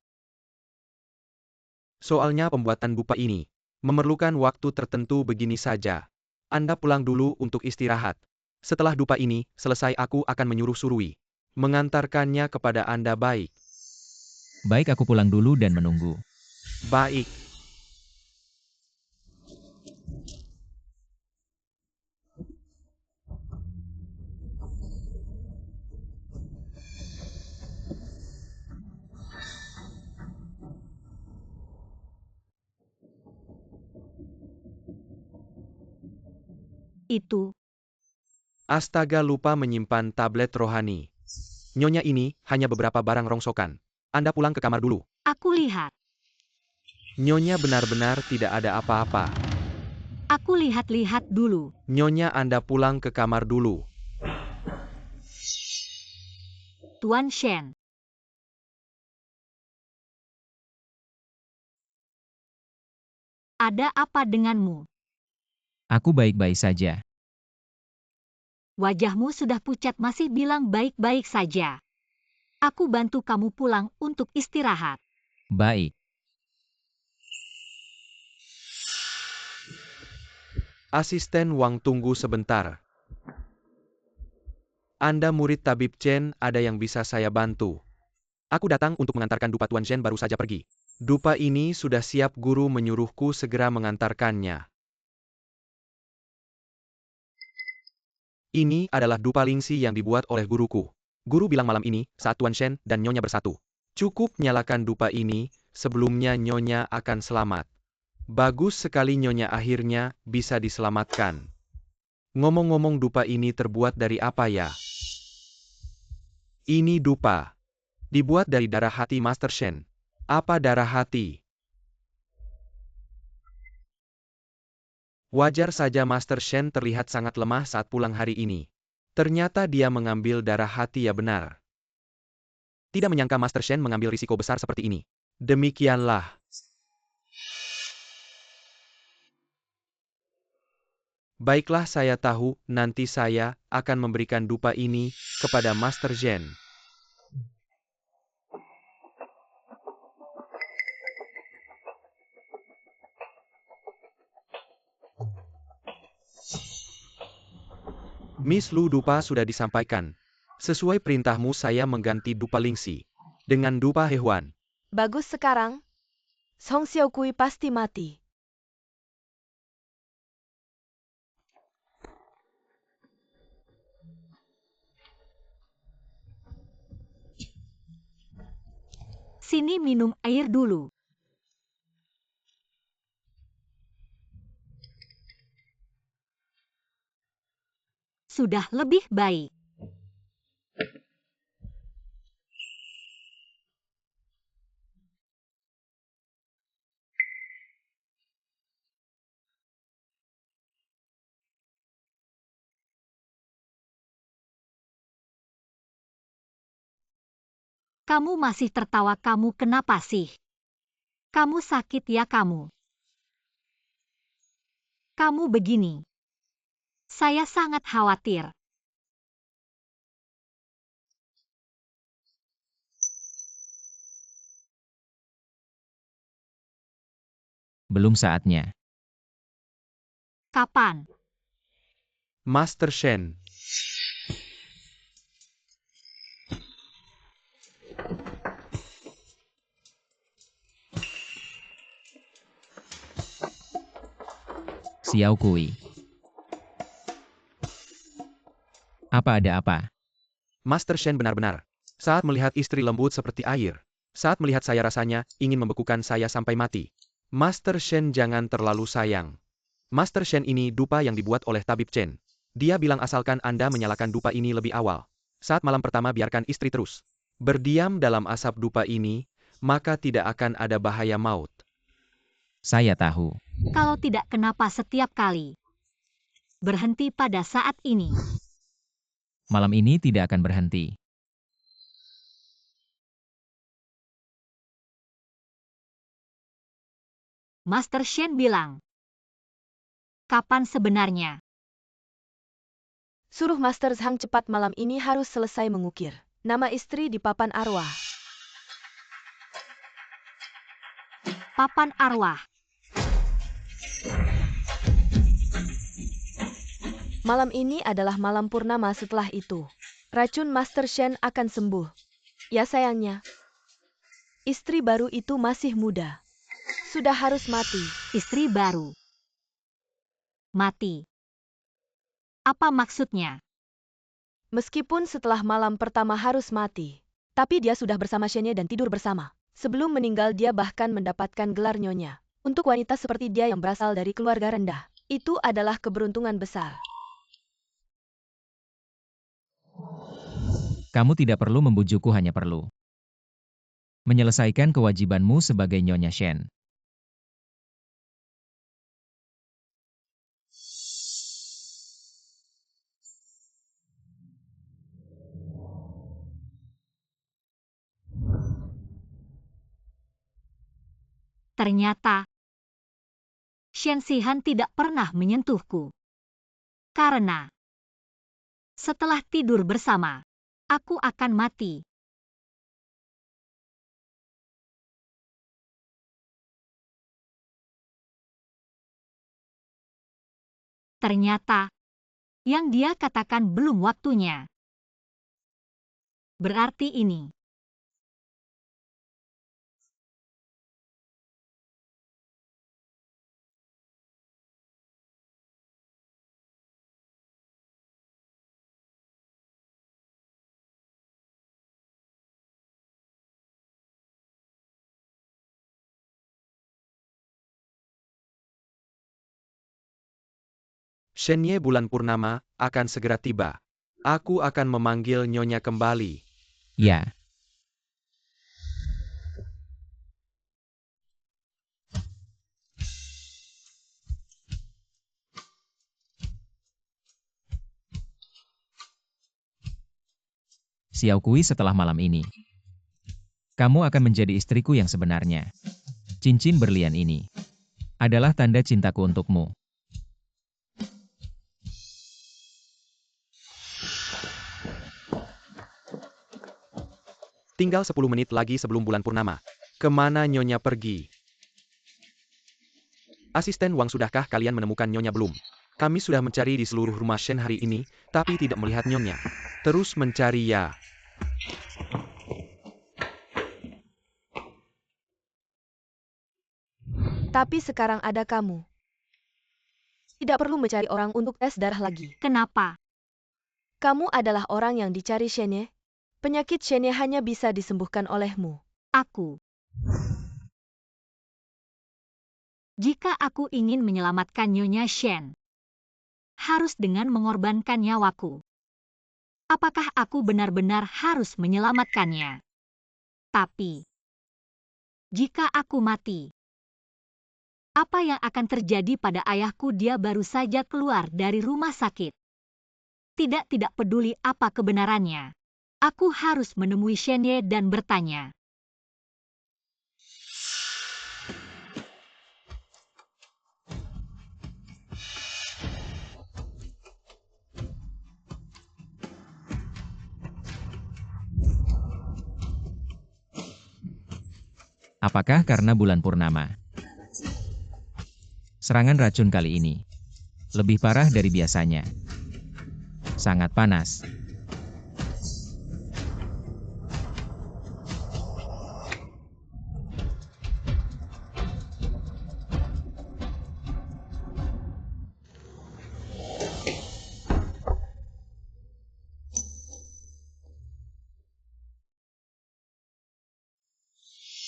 Soalnya pembuatan dupa ini memerlukan waktu tertentu begini saja. Anda pulang dulu untuk istirahat. Setelah dupa ini selesai aku akan menyuruh Surui mengantarkannya kepada Anda. Baik. Baik, aku pulang dulu dan menunggu. Baik. Itu. Astaga, lupa menyimpan tablet rohani. Nyonya ini hanya beberapa barang rongsokan. Anda pulang ke kamar dulu. Aku lihat. Nyonya benar-benar tidak ada apa-apa. Aku lihat-lihat dulu. Nyonya, Anda pulang ke kamar dulu. Tuan Shen. Ada apa denganmu? Aku baik-baik saja. Wajahmu sudah pucat masih bilang baik-baik saja. Aku bantu kamu pulang untuk istirahat. Baik. Asisten Wang, tunggu sebentar. Anda murid Tabib Chen, ada yang bisa saya bantu? Aku datang untuk mengantarkan dupa Tuan Shen baru saja pergi. Dupa ini sudah siap, guru menyuruhku segera mengantarkannya. Ini adalah dupa Lingxi yang dibuat oleh guruku. Guru bilang malam ini, saat Tuan Shen dan Nyonya bersatu. Cukup nyalakan dupa ini, sebelumnya Nyonya akan selamat. Bagus sekali Nyonya, akhirnya bisa diselamatkan. Ngomong-ngomong, dupa ini terbuat dari apa ya? Ini dupa. Dibuat dari darah hati Master Shen. Apa darah hati? Wajar saja Master Shen terlihat sangat lemah saat pulang hari ini. Ternyata dia mengambil darah hati, ya benar. Tidak menyangka Master Shen mengambil risiko besar seperti ini. Demikianlah. Baiklah, saya tahu, nanti saya akan memberikan dupa ini kepada Master Shen. Miss Lu, dupa sudah disampaikan. Sesuai perintahmu saya mengganti dupa Lingxi dengan dupa Hehuan. bagus sekarang. Song Xiaokui pasti mati. Sini minum air dulu. Sudah lebih baik. Kamu masih tertawa, kamu kenapa sih? Kamu sakit ya kamu? Kamu begini. Saya sangat khawatir. Belum saatnya. Kapan? Master Shen. Xiao Kui. Apa ada apa? Master Shen benar-benar. Saat melihat istri lembut seperti air. Saat melihat saya rasanya, ingin membekukan saya sampai mati. Master Shen jangan terlalu sayang. Master Shen ini dupa yang dibuat oleh Tabib Chen. Dia bilang asalkan Anda menyalakan dupa ini lebih awal. Saat malam pertama biarkan istri terus berdiam dalam asap dupa ini, maka tidak akan ada bahaya maut. Saya tahu. Kalau tidak, kenapa setiap kali berhenti pada saat ini? Malam ini tidak akan berhenti. Master Shen bilang. Kapan sebenarnya? Suruh Master Zhang cepat, malam ini harus selesai mengukir. Nama istri di papan arwah. Papan arwah. Malam ini adalah malam purnama, setelah itu racun Master Shen akan sembuh. Ya sayangnya, istri baru itu masih muda. Sudah harus mati. Istri baru. Mati. Apa maksudnya? Meskipun setelah malam pertama harus mati, tapi dia sudah bersama Shenye dan tidur bersama. Sebelum meninggal dia bahkan mendapatkan gelar nyonya. Untuk wanita seperti dia yang berasal dari keluarga rendah, itu adalah keberuntungan besar. Kamu tidak perlu membujukku, hanya perlu menyelesaikan kewajibanmu sebagai Nyonya Shen. Ternyata Shen Xihan tidak pernah menyentuhku. Karena setelah tidur bersama, aku akan mati. Ternyata yang dia katakan belum waktunya. Berarti ini. Shenye bulan purnama akan segera tiba. Aku akan memanggil Nyonya kembali. Ya. Xiao Kui, setelah malam ini, kamu akan menjadi istriku yang sebenarnya. Cincin berlian ini adalah tanda cintaku untukmu. Tinggal 10 menit lagi sebelum bulan purnama. Kemana Nyonya pergi? Asisten Wang, sudahkah kalian menemukan Nyonya belum? Kami sudah mencari di seluruh rumah Shen hari ini, tapi tidak melihat Nyonya. Terus mencari ya. Tapi sekarang ada kamu. Tidak perlu mencari orang untuk tes darah lagi. Kenapa? Kamu adalah orang yang dicari Shenye. Penyakit Shenye hanya bisa disembuhkan olehmu. Aku Jika aku ingin menyelamatkan Nyonya Shen, harus dengan mengorbankan nyawaku. Apakah aku benar-benar harus menyelamatkannya? Tapi, jika aku mati, apa yang akan terjadi pada ayahku? Dia baru saja keluar dari rumah sakit. Tidak peduli apa kebenarannya. Aku harus menemui Shenye dan bertanya. Apakah karena bulan purnama? Serangan racun kali ini lebih parah dari biasanya. Sangat panas.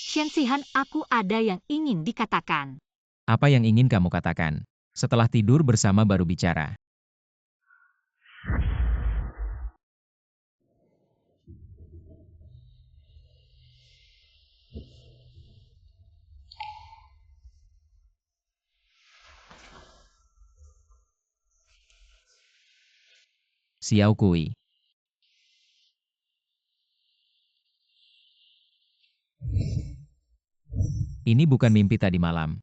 Shen Xihan, aku ada yang ingin dikatakan. Apa yang ingin kamu katakan? Setelah tidur bersama baru bicara. Xiao Kui. Ini bukan mimpi tadi malam.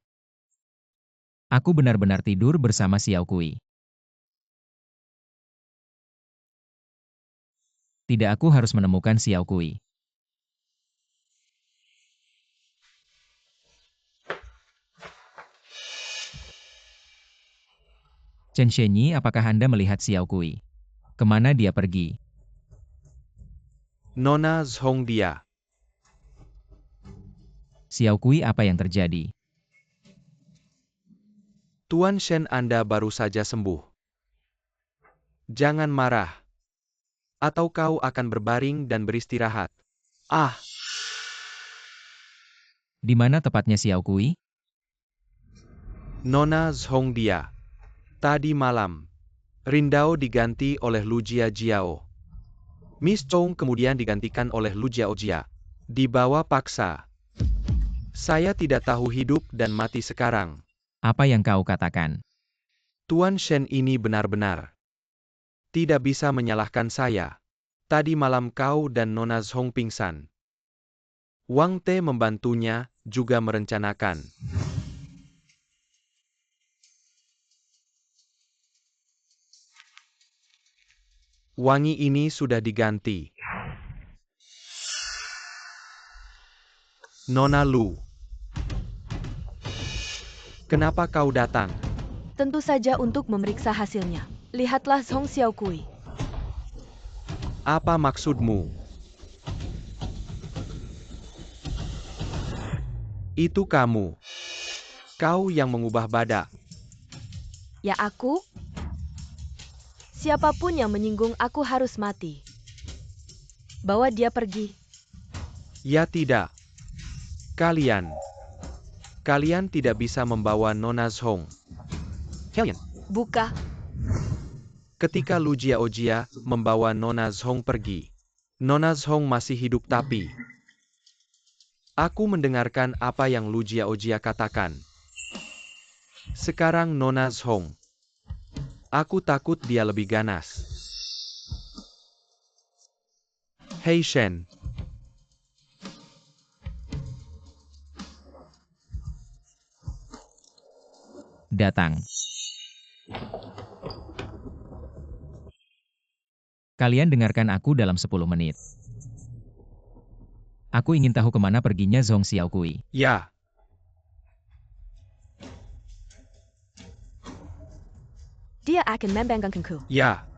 Aku benar-benar tidur bersama Xiao Kui. Tidak, aku harus menemukan Xiao Kui. Chen Shenyi, apakah Anda melihat Xiao Kui? Kemana dia pergi? Nona Zhong dia. Xiao Kui, apa yang terjadi? Tuan Shen, Anda baru saja sembuh. Jangan marah. Atau kau akan berbaring dan beristirahat. Ah, Di mana tepatnya Xiao Kui? Nona Zhong dia. Tadi malam, Rindao diganti oleh Lu Jia Jiao. Miss Chong kemudian digantikan oleh Lu Jiao Jia. Dibawa paksa. Saya tidak tahu hidup dan mati sekarang. Apa yang kau katakan? Tuan Shen ini benar-benar tidak bisa menyalahkan saya. Tadi malam kau dan Nona Zhong pingsan. Wang Te membantunya, juga merencanakan. Wangi ini sudah diganti. Nona Lu. Kenapa kau datang? Tentu saja untuk memeriksa hasilnya. Lihatlah Zhong Xiao Kui. Apa maksudmu? Itu kamu. Kau yang mengubah badak. Ya aku? Siapapun yang menyinggung aku harus mati. Bawa dia pergi. Ya tidak. Kalian tidak bisa membawa Nona Zhong. Kalian. Buka. Ketika Lu Jiaojia membawa Nona Zhong pergi, Nona Zhong masih hidup tapi... Aku mendengarkan apa yang Lu Jiaojia katakan. Sekarang Nona Zhong. Aku takut dia lebih ganas. Hei Shen. Datang. Kalian dengarkan aku dalam 10 menit. Aku ingin tahu kemana perginya Zhong Xiao Kui. Ya. Dia akan membanggakanku. Ya.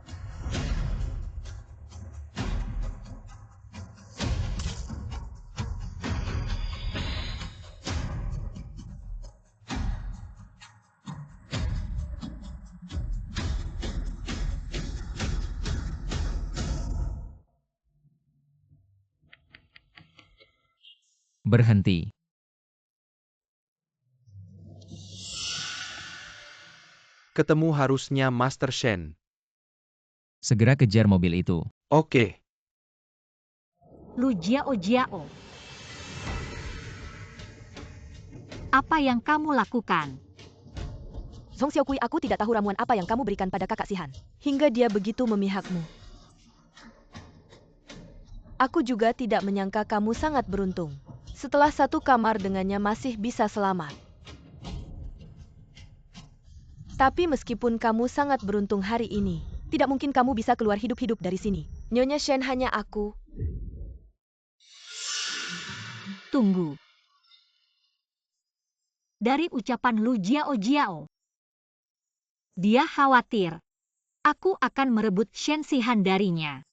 Berhenti. ketemu harusnya Master Shen. Segera kejar mobil itu. Oke. Lu Jiao Jiao. Apa yang kamu lakukan? Song Xiaokui, aku tidak tahu ramuan apa yang kamu berikan pada kakak Sihan, hingga dia begitu memihakmu. Aku juga tidak menyangka kamu sangat beruntung. Setelah satu kamar dengannya masih bisa selamat. Tapi meskipun kamu sangat beruntung hari ini, tidak mungkin kamu bisa keluar hidup-hidup dari sini. Nyonya Shen, hanya aku. Tunggu. Dari ucapan Lu Jiao Jiao, dia khawatir aku akan merebut Shen Sihan darinya.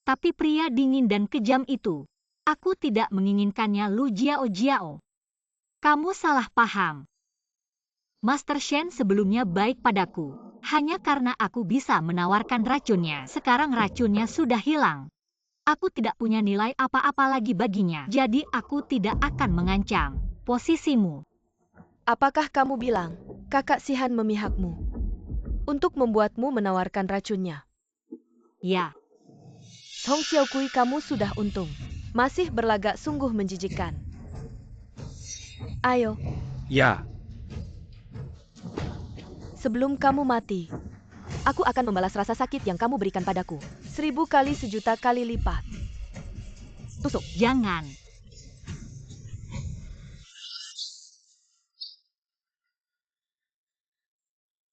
Tapi pria dingin dan kejam itu, aku tidak menginginkannya. Lu Jiao Jiao. Kamu salah paham. Master Shen sebelumnya baik padaku, hanya karena aku bisa menawarkan racunnya. Sekarang racunnya sudah hilang. Aku tidak punya nilai apa-apa lagi baginya, jadi aku tidak akan mengancam posisimu. Apakah kamu bilang kakak Sihan memihakmu untuk membuatmu menawarkan racunnya? Ya, Song Xiaokui, kamu sudah untung. Masih berlagak sungguh menjijikkan. Ayo, Ya. sebelum kamu mati, aku akan membalas rasa sakit yang kamu berikan padaku. 1000 kali 1.000.000 kali lipat. Tusuk. jangan.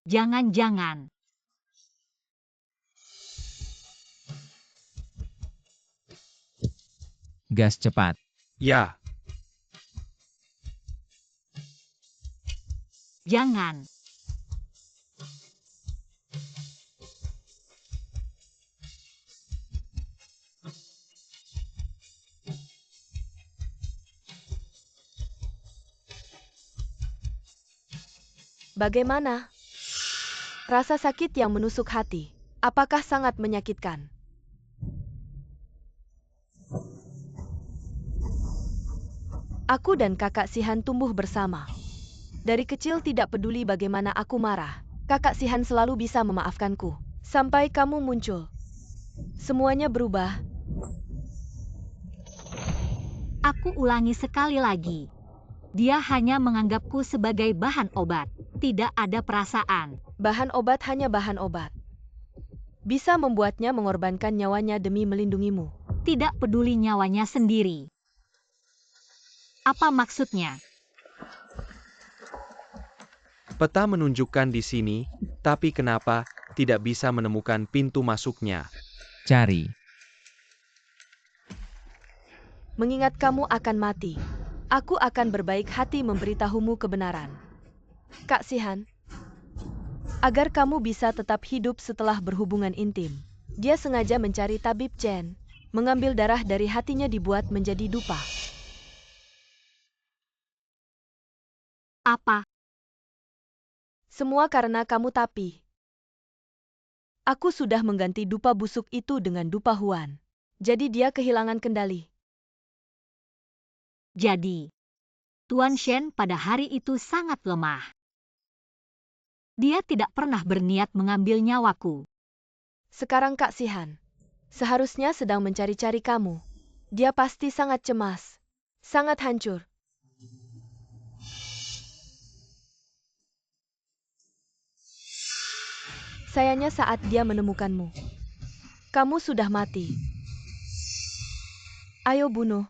Jangan-jangan. Gas cepat. Ya. Jangan. Bagaimana? Rasa sakit yang menusuk hati, apakah sangat menyakitkan? Aku dan kakak Sihan tumbuh bersama. Dari kecil tidak peduli bagaimana aku marah, kakak Sihan selalu bisa memaafkanku. Sampai kamu muncul. Semuanya berubah. Aku ulangi sekali lagi. Dia hanya menganggapku sebagai bahan obat. Tidak ada perasaan. Bahan obat hanya bahan obat. Bisa membuatnya mengorbankan nyawanya demi melindungimu. Tidak peduli nyawanya sendiri. Apa maksudnya? Peta menunjukkan di sini, tapi kenapa tidak bisa menemukan pintu masuknya? Cari. Mengingat kamu akan mati, aku akan berbaik hati memberitahumu kebenaran. Kak Sihan, agar kamu bisa tetap hidup setelah berhubungan intim, dia sengaja mencari tabib Chen, mengambil darah dari hatinya dibuat menjadi dupa. Apa? Semua karena kamu, tapi aku sudah mengganti dupa busuk itu dengan dupa Huan. Jadi dia kehilangan kendali. Jadi, Tuan Shen pada hari itu sangat lemah. Dia tidak pernah berniat mengambil nyawaku. Sekarang Kak Sihan, seharusnya sedang mencari-cari kamu. Dia pasti sangat cemas, sangat hancur. Sayangnya saat dia menemukanmu, kamu sudah mati. Ayo bunuh.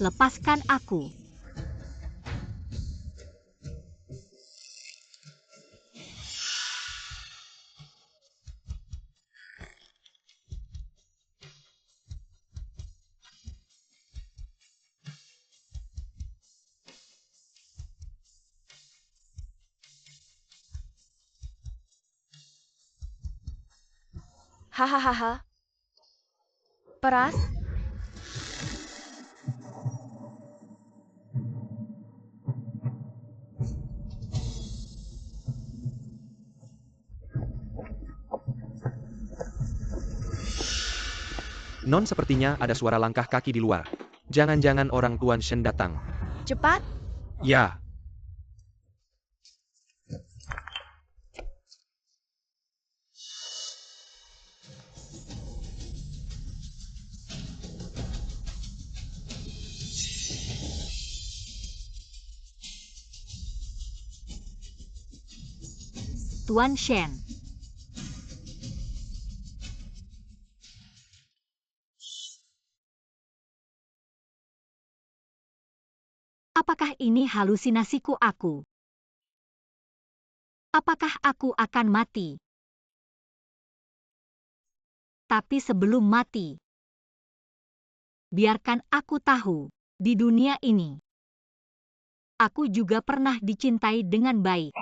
Lepaskan aku. Hahaha. Peras? Non, sepertinya ada suara langkah kaki di luar. Jangan-jangan orang Tuan Shen datang. Cepat, Ya, Tuan Shen. Apakah ini halusinasiku aku? Apakah aku akan mati? Tapi sebelum mati, biarkan aku tahu, di dunia ini, aku juga pernah dicintai dengan baik.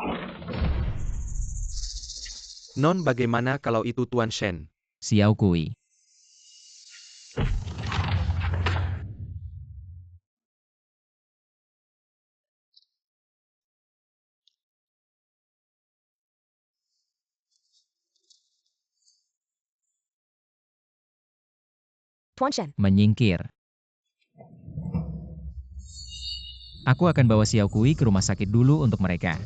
Non bagaimana kalau itu Tuan Shen? Xiao Kui. Tuan Shen. Menyingkir. Aku akan bawa Xiao Kui ke rumah sakit dulu untuk mereka.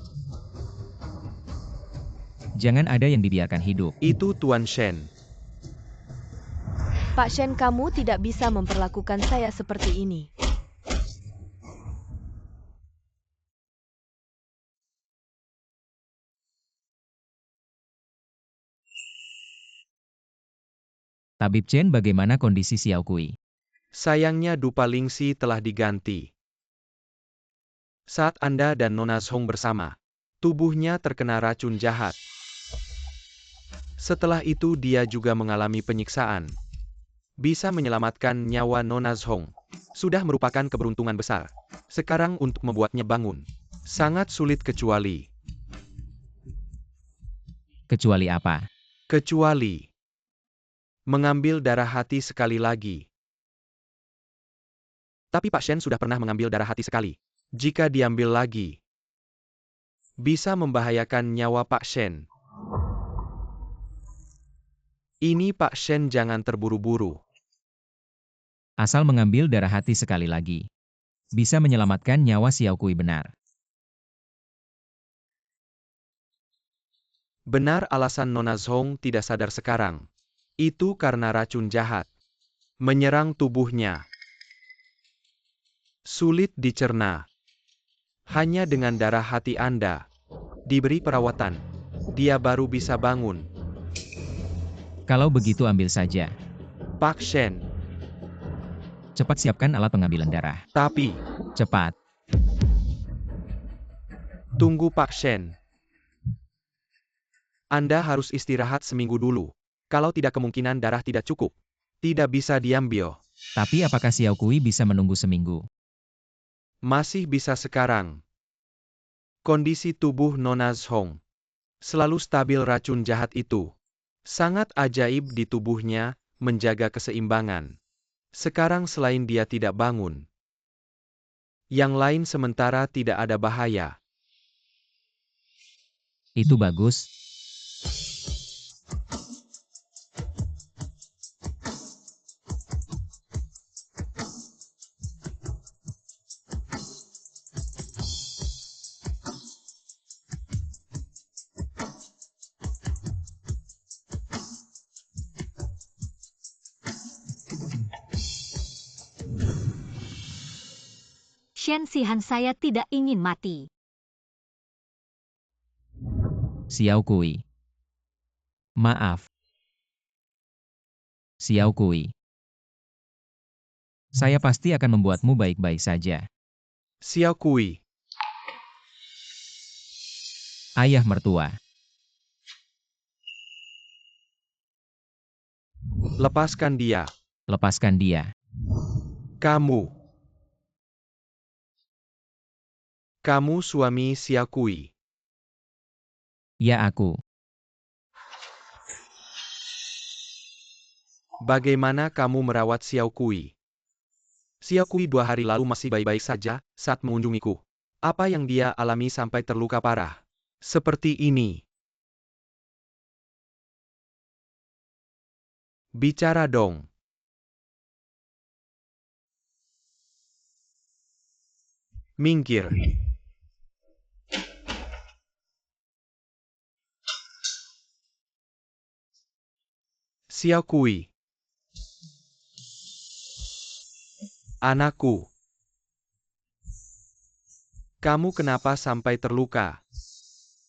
Jangan ada yang dibiarkan hidup. Itu Tuan Shen. Pak Shen, kamu tidak bisa memperlakukan saya seperti ini. Tabib Chen, bagaimana kondisi Xiao Kui? Sayangnya dupa Lingxi telah diganti. Saat Anda dan Nona Zhong bersama, tubuhnya terkena racun jahat. Setelah itu dia juga mengalami penyiksaan. Bisa menyelamatkan nyawa Nona Zhong sudah merupakan keberuntungan besar. Sekarang untuk membuatnya bangun, sangat sulit kecuali Apa? Kecuali mengambil darah hati sekali lagi. Tapi Pak Shen sudah pernah mengambil darah hati sekali. Jika diambil lagi, bisa membahayakan nyawa Pak Shen. Ini Pak Shen, jangan terburu-buru. Asal mengambil darah hati sekali lagi, bisa menyelamatkan nyawa Xiao Kui, benar. Benar alasan Nona Zhong tidak sadar sekarang. Itu karena racun jahat menyerang tubuhnya. Sulit dicerna. Hanya dengan darah hati Anda diberi perawatan, dia baru bisa bangun. Kalau begitu ambil saja. Pak Shen, Cepat siapkan alat pengambilan darah. tapi Cepat. tunggu Pak Shen. Anda harus istirahat seminggu dulu. Kalau tidak, kemungkinan darah tidak cukup. Tidak bisa diambil. Tapi apakah Xiao Kui bisa menunggu seminggu? Masih bisa sekarang. Kondisi tubuh Nona Zhong selalu stabil. Racun jahat itu sangat ajaib di tubuhnya, menjaga keseimbangan. Sekarang selain dia tidak bangun, yang lain sementara tidak ada bahaya. Itu bagus. Shen Sihan, saya tidak ingin mati. Xiao Kui. Maaf. Xiao Kui. Saya pasti akan membuatmu baik-baik saja. Xiao Kui, Ayah mertua. lepaskan dia. Lepaskan dia. Kamu suami Xiao Kui. Ya, aku. Bagaimana kamu merawat Xiao Kui? Xiao Kui 2 hari lalu masih baik-baik saja saat mengunjungiku. Apa yang dia alami sampai terluka parah seperti ini? Bicara dong. Minggir. Xiao Kui. Anakku. Kamu kenapa sampai terluka?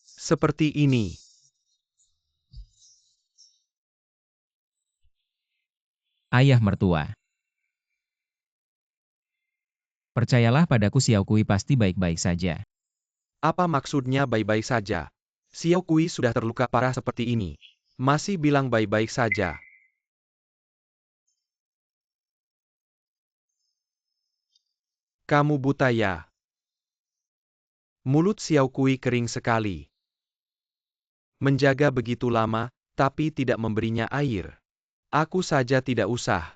Seperti ini. Ayah mertua. Percayalah padaku, Xiao Kui pasti baik-baik saja. Apa maksudnya baik-baik saja? Xiao Kui sudah terluka parah seperti ini. Masih bilang baik-baik saja. Kamu buta ya? Mulut Xiao Kui kering sekali. Menjaga begitu lama, tapi tidak memberinya air. Aku saja tidak usah.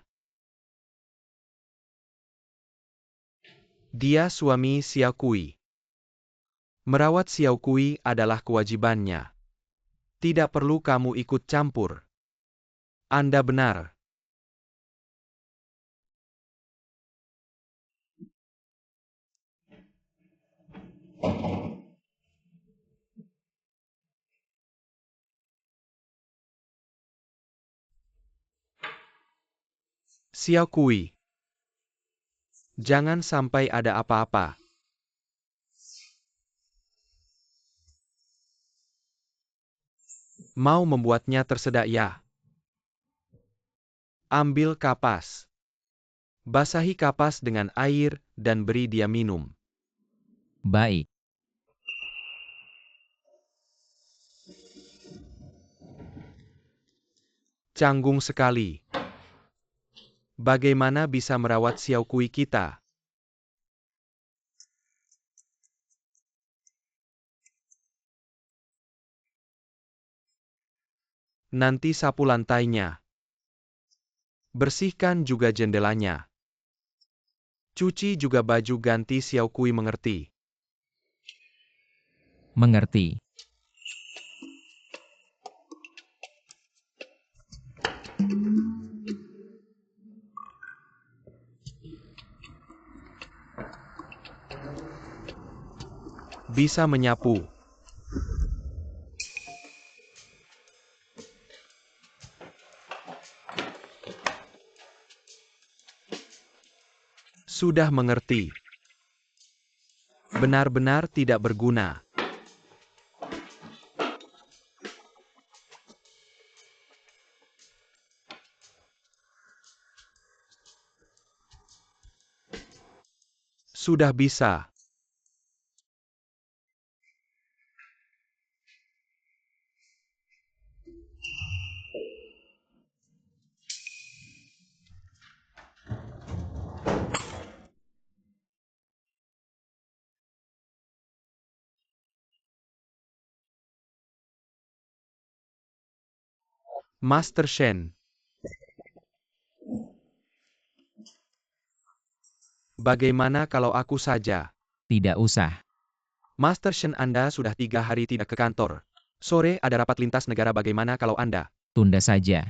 Dia suami Xiao Kui. Merawat Xiao Kui adalah kewajibannya. Tidak perlu kamu ikut campur. Anda benar. Xiao Kui. Jangan sampai ada apa-apa. Mau membuatnya tersedak ya? Ambil kapas. Basahi kapas dengan air dan beri dia minum. Baik. Canggung sekali. Bagaimana bisa merawat Xiao Kui kita? Nanti sapu lantainya. Bersihkan juga jendelanya. Cuci juga baju ganti Xiao Kui, mengerti? Mengerti. Bisa menyapu. Sudah mengerti. Benar-benar tidak berguna. Sudah bisa. Master Shen. Bagaimana kalau aku saja? Tidak usah. Master Shen, Anda sudah 3 hari tidak ke kantor. Sore ada rapat lintas negara, bagaimana kalau Anda? Tunda saja.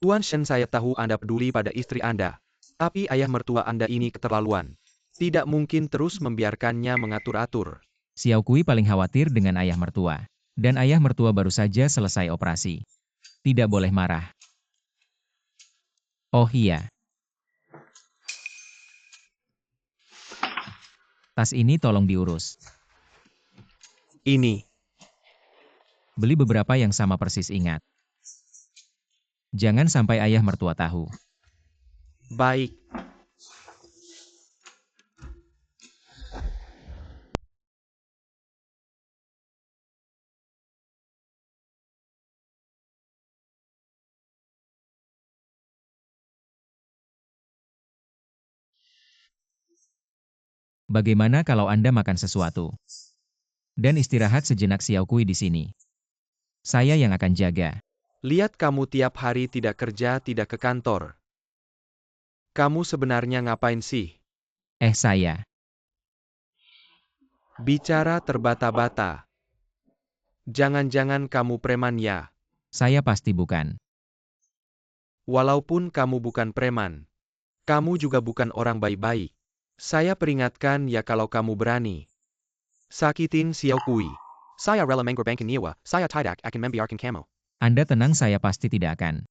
Tuan Shen, saya tahu Anda peduli pada istri Anda. Tapi ayah mertua Anda ini keterlaluan. Tidak mungkin terus membiarkannya mengatur-atur. Xiao Kui paling khawatir dengan ayah mertua. Dan ayah mertua baru saja selesai operasi. Tidak boleh marah. Oh iya. Tas ini tolong diurus. Ini. Beli beberapa yang sama persis, ingat. Jangan sampai ayah mertua tahu. Baik. Bagaimana kalau Anda makan sesuatu? Dan istirahat sejenak, Xiao Kui di sini. Saya yang akan jaga. Lihat kamu tiap hari tidak kerja, tidak ke kantor. Kamu sebenarnya ngapain sih? Saya. Bicara terbata-bata. Jangan-jangan kamu preman ya? Saya pasti bukan. Walaupun kamu bukan preman, kamu juga bukan orang baik-baik. Saya peringatkan ya kalau kamu berani sakitin Xiao Kui. Saya rela mengorbankan nyawa, saya tidak akan membiarkan kamu. Anda tenang, saya pasti tidak akan.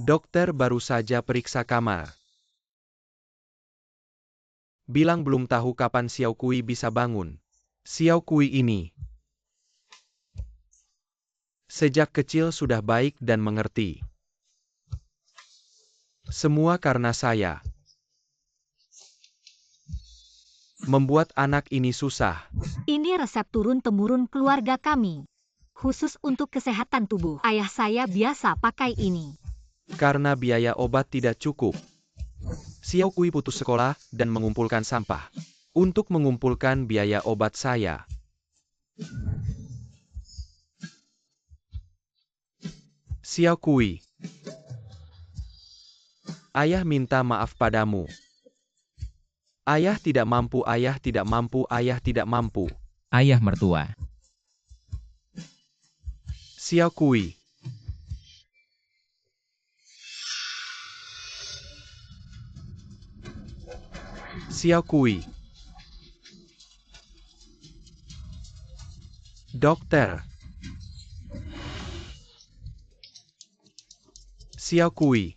Dokter baru saja periksa kamar. Bilang belum tahu kapan Xiao Kui bisa bangun. Xiao Kui ini sejak kecil sudah baik dan mengerti. Semua karena saya membuat anak ini susah. Ini resep turun-temurun keluarga kami. Khusus untuk kesehatan tubuh. Ayah saya biasa pakai ini. Karena biaya obat tidak cukup, Xiao Kui putus sekolah dan mengumpulkan sampah untuk mengumpulkan biaya obat saya. Xiao Kui, ayah minta maaf padamu. Ayah tidak mampu, ayah tidak mampu, ayah tidak mampu. Ayah mertua. Xiao Kui. Xiao Kui. Dokter. Xiao Kui.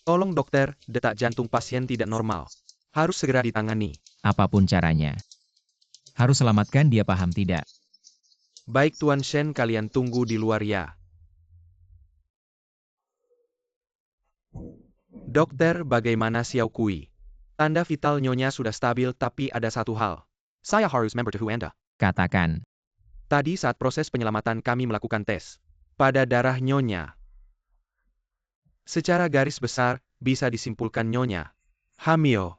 Tolong dokter, detak jantung pasien tidak normal. Harus segera ditangani. Apapun caranya. Harus selamatkan dia, paham tidak? Baik Tuan Shen, kalian tunggu di luar ya. Dokter, bagaimana Xiao Kui? Tanda vital nyonya sudah stabil, tapi ada satu hal. Saya harus memberitahu Anda. Katakan. Tadi saat proses penyelamatan kami melakukan tes pada darah nyonya. Secara garis besar, bisa disimpulkan nyonya hamil.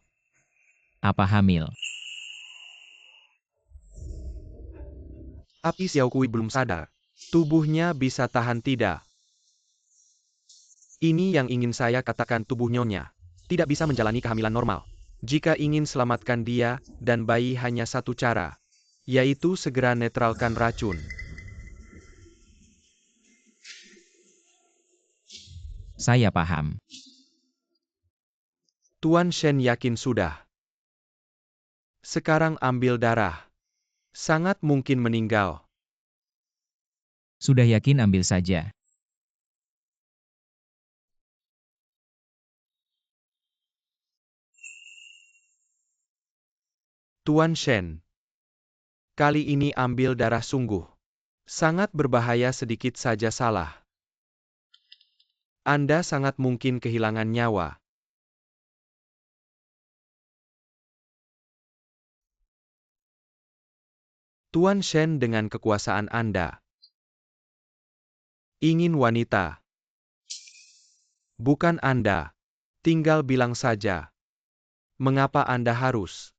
Apa hamil? Tapi Xiao Kui belum sadar. Tubuhnya bisa tahan tidak. Ini yang ingin saya katakan, tubuh nyonya tidak bisa menjalani kehamilan normal. Jika ingin selamatkan dia dan bayi, hanya satu cara, yaitu segera netralkan racun. Saya paham. Tuan Shen yakin sudah. Sekarang ambil darah. Sangat mungkin meninggal. Sudah yakin, ambil saja. Tuan Shen. Kali ini ambil darah sungguh. Sangat berbahaya, sedikit saja salah. Anda sangat mungkin kehilangan nyawa. Tuan Shen, dengan kekuasaan Anda ingin wanita. Bukan Anda. Tinggal bilang saja. Mengapa Anda harus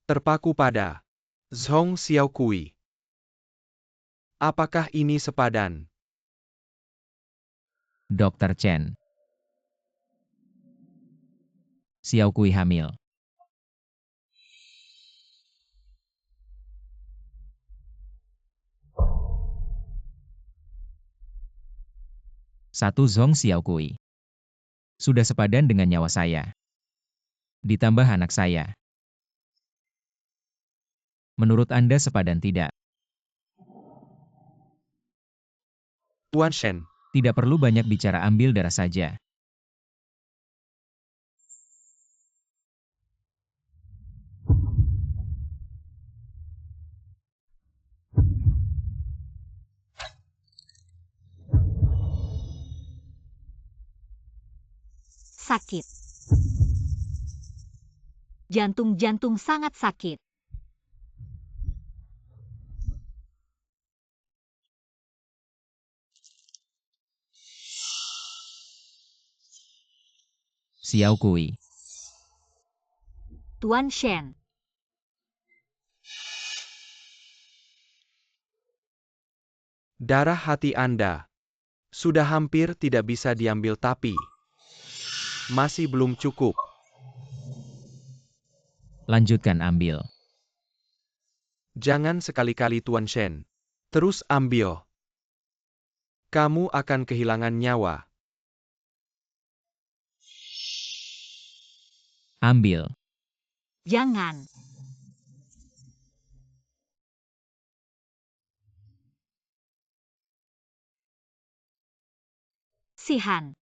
terpaku pada Zhong Xiao Kui? Apakah ini sepadan? Dr. Chen. Xiao Kui hamil. Satu Zhong Xiao Kui. Sudah sepadan dengan nyawa saya. Ditambah anak saya. Menurut Anda sepadan tidak? Tuan Shen. Tidak perlu banyak bicara, ambil darah saja. Sakit. Jantung sangat sakit. Xiao Kui. Tuan Shen. Darah hati Anda sudah hampir tidak bisa diambil, tapi masih belum cukup. Lanjutkan ambil. Jangan sekali-kali Tuan Shen. Terus ambil. Kamu akan kehilangan nyawa. Ambil. Jangan. Sihan.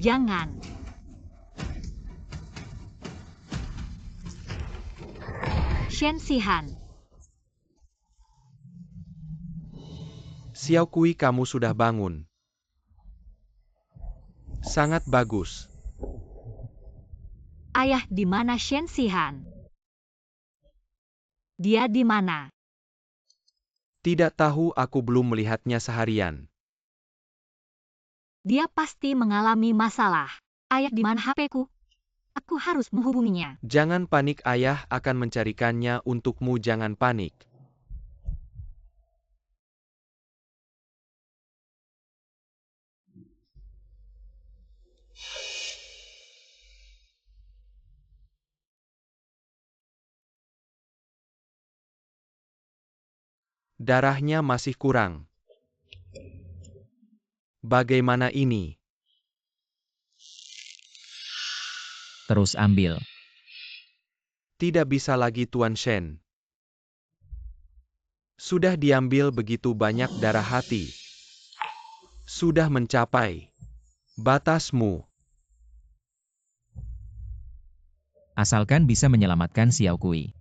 Jangan. Shen Sihan. Xiao Kui, kamu sudah bangun. Sangat bagus. Ayah, di mana Shen Sihan? Dia di mana? Tidak tahu, aku belum melihatnya seharian. Dia pasti mengalami masalah. Ayah, di mana HP-ku? Aku harus menghubunginya. Jangan panik, ayah akan mencarikannya untukmu, jangan panik. Darahnya masih kurang. Bagaimana ini? Terus ambil. Tidak bisa lagi Tuan Shen. Sudah diambil begitu banyak darah hati. Sudah mencapai batasmu. Asalkan bisa menyelamatkan Xiao Kui.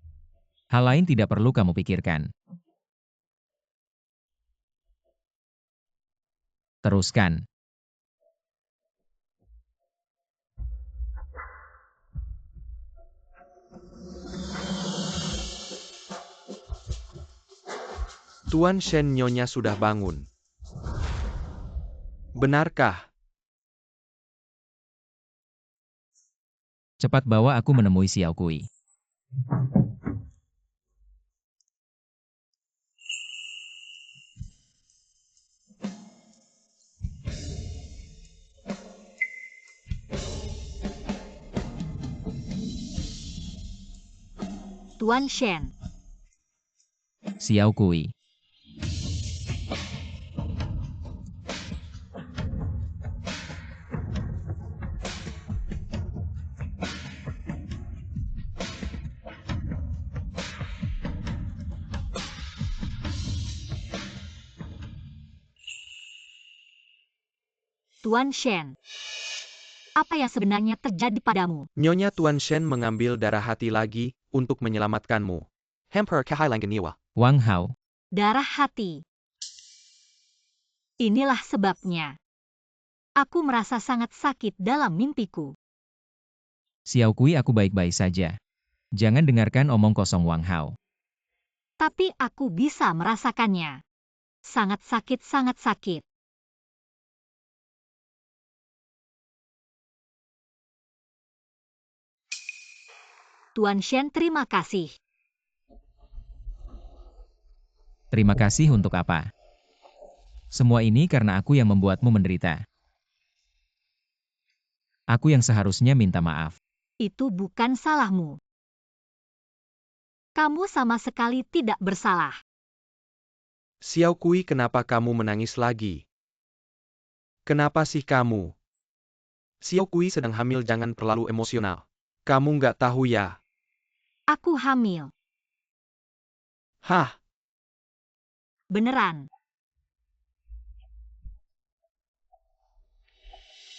Hal lain tidak perlu kamu pikirkan. Teruskan. Tuan Shen, nyonya sudah bangun. Benarkah? Cepat bawa aku menemui Xiao Kui. Tuan Shen. Xiao Kui. Tuan Shen. Apa yang sebenarnya terjadi padamu? Nyonya Tuan Shen mengambil darah hati lagi untuk menyelamatkanmu. Hamper kehailangan nyawa. Wang Hao. Darah hati. Inilah sebabnya. Aku merasa sangat sakit dalam mimpiku. Xiao Kui, aku baik-baik saja. Jangan dengarkan omong kosong Wang Hao. Tapi aku bisa merasakannya. Sangat sakit, sangat sakit. Tuan Shen, terima kasih. Terima kasih untuk apa? Semua ini karena aku yang membuatmu menderita. Aku yang seharusnya minta maaf. Itu bukan salahmu. Kamu sama sekali tidak bersalah. Xiao Kui, kenapa kamu menangis lagi? Kenapa sih kamu? Xiao Kui sedang hamil, jangan terlalu emosional. Kamu nggak tahu ya? Aku hamil. Hah? Beneran.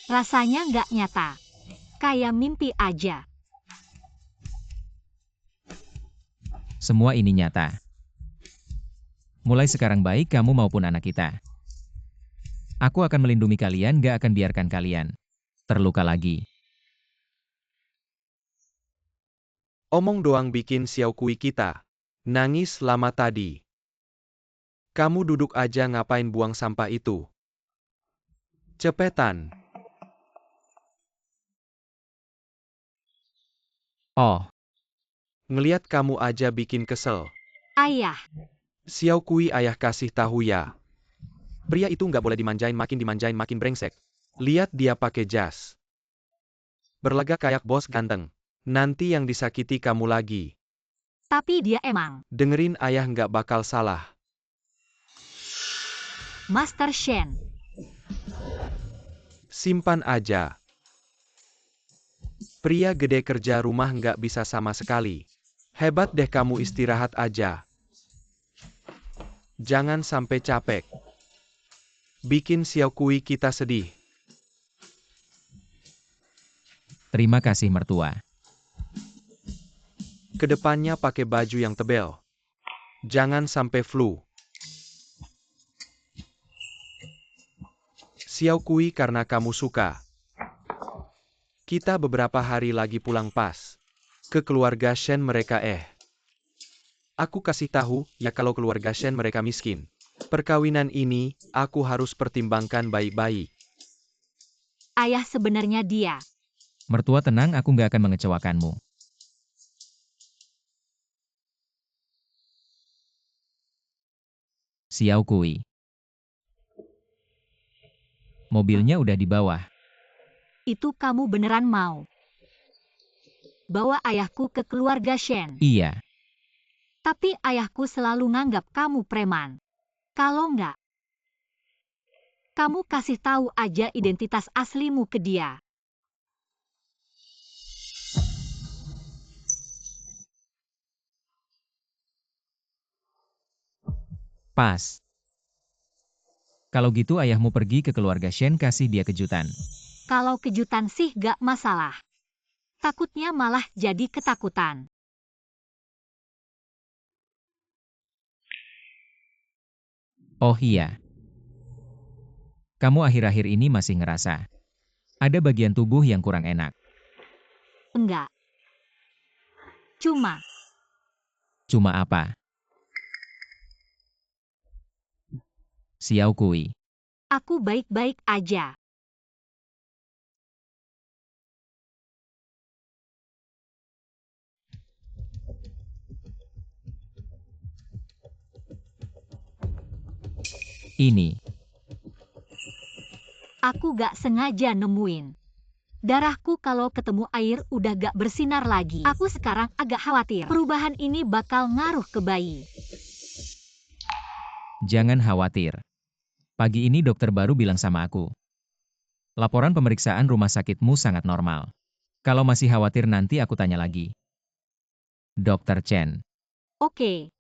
Rasanya nggak nyata. Kayak mimpi aja. Semua ini nyata. Mulai sekarang baik kamu maupun anak kita. Aku akan melindungi kalian, gak akan biarkan kalian terluka lagi. Omong doang bikin Xiao Kui kita nangis lama tadi. Kamu duduk aja, ngapain buang sampah itu? Cepetan. Oh, Ngeliat kamu aja bikin kesel. Ayah. Xiao Kui, ayah kasih tahu ya. Pria itu nggak boleh dimanjain makin brengsek. Lihat dia pakai jas. Berlagak kayak bos ganteng. Nanti yang disakiti kamu lagi. Tapi dia emang. Dengerin ayah nggak bakal salah. Master Shen. Simpan aja. Pria gede kerja rumah nggak bisa sama sekali. Hebat deh kamu, istirahat aja. Jangan sampai capek. Bikin Xiao Kui kita sedih. Terima kasih mertua. Kedepannya pakai baju yang tebel. Jangan sampai flu. Xiao Kui, karena kamu suka. Kita beberapa hari lagi pulang pas. Ke keluarga Shen mereka Aku kasih tahu, ya kalau keluarga Shen mereka miskin. Perkawinan ini, aku harus pertimbangkan baik-baik. Ayah sebenarnya dia. Mertua tenang, aku nggak akan mengecewakanmu. Xiao Kui. Mobilnya udah di bawah. Itu kamu beneran mau bawa ayahku ke keluarga Shen? Iya. Tapi ayahku selalu nganggap kamu preman. Kalau enggak, kamu kasih tahu aja identitas aslimu ke dia. Pas. Kalau gitu ayahmu pergi ke keluarga Shen, kasih dia kejutan. Kalau kejutan sih gak masalah. Takutnya malah jadi ketakutan. Oh iya. Kamu akhir-akhir ini masih ngerasa ada bagian tubuh yang kurang enak. Enggak. Cuma apa? Xiao Kui. Aku baik-baik aja. Ini. Aku gak sengaja nemuin. Darahku kalau ketemu air udah gak bersinar lagi. Aku sekarang agak khawatir. Perubahan ini bakal ngaruh ke bayi. Jangan khawatir. Pagi ini dokter baru bilang sama aku. Laporan pemeriksaan rumah sakitmu sangat normal. Kalau masih khawatir nanti aku tanya lagi. Dokter Chen. Oke.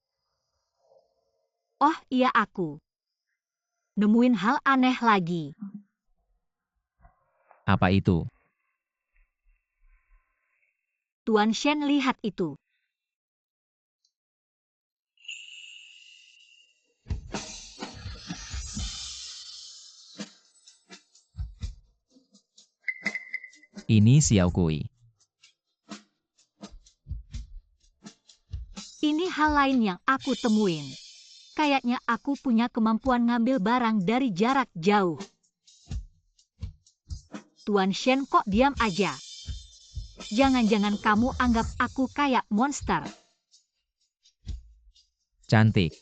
Oh iya, aku nemuin hal aneh lagi. Apa itu? Tuan Shen, lihat itu. Ini Xiao Kui. Ini hal lain yang aku temuin. Kayaknya aku punya kemampuan ngambil barang dari jarak jauh. Tuan Shen kok diam aja? Jangan-jangan kamu anggap aku kayak monster. Cantik.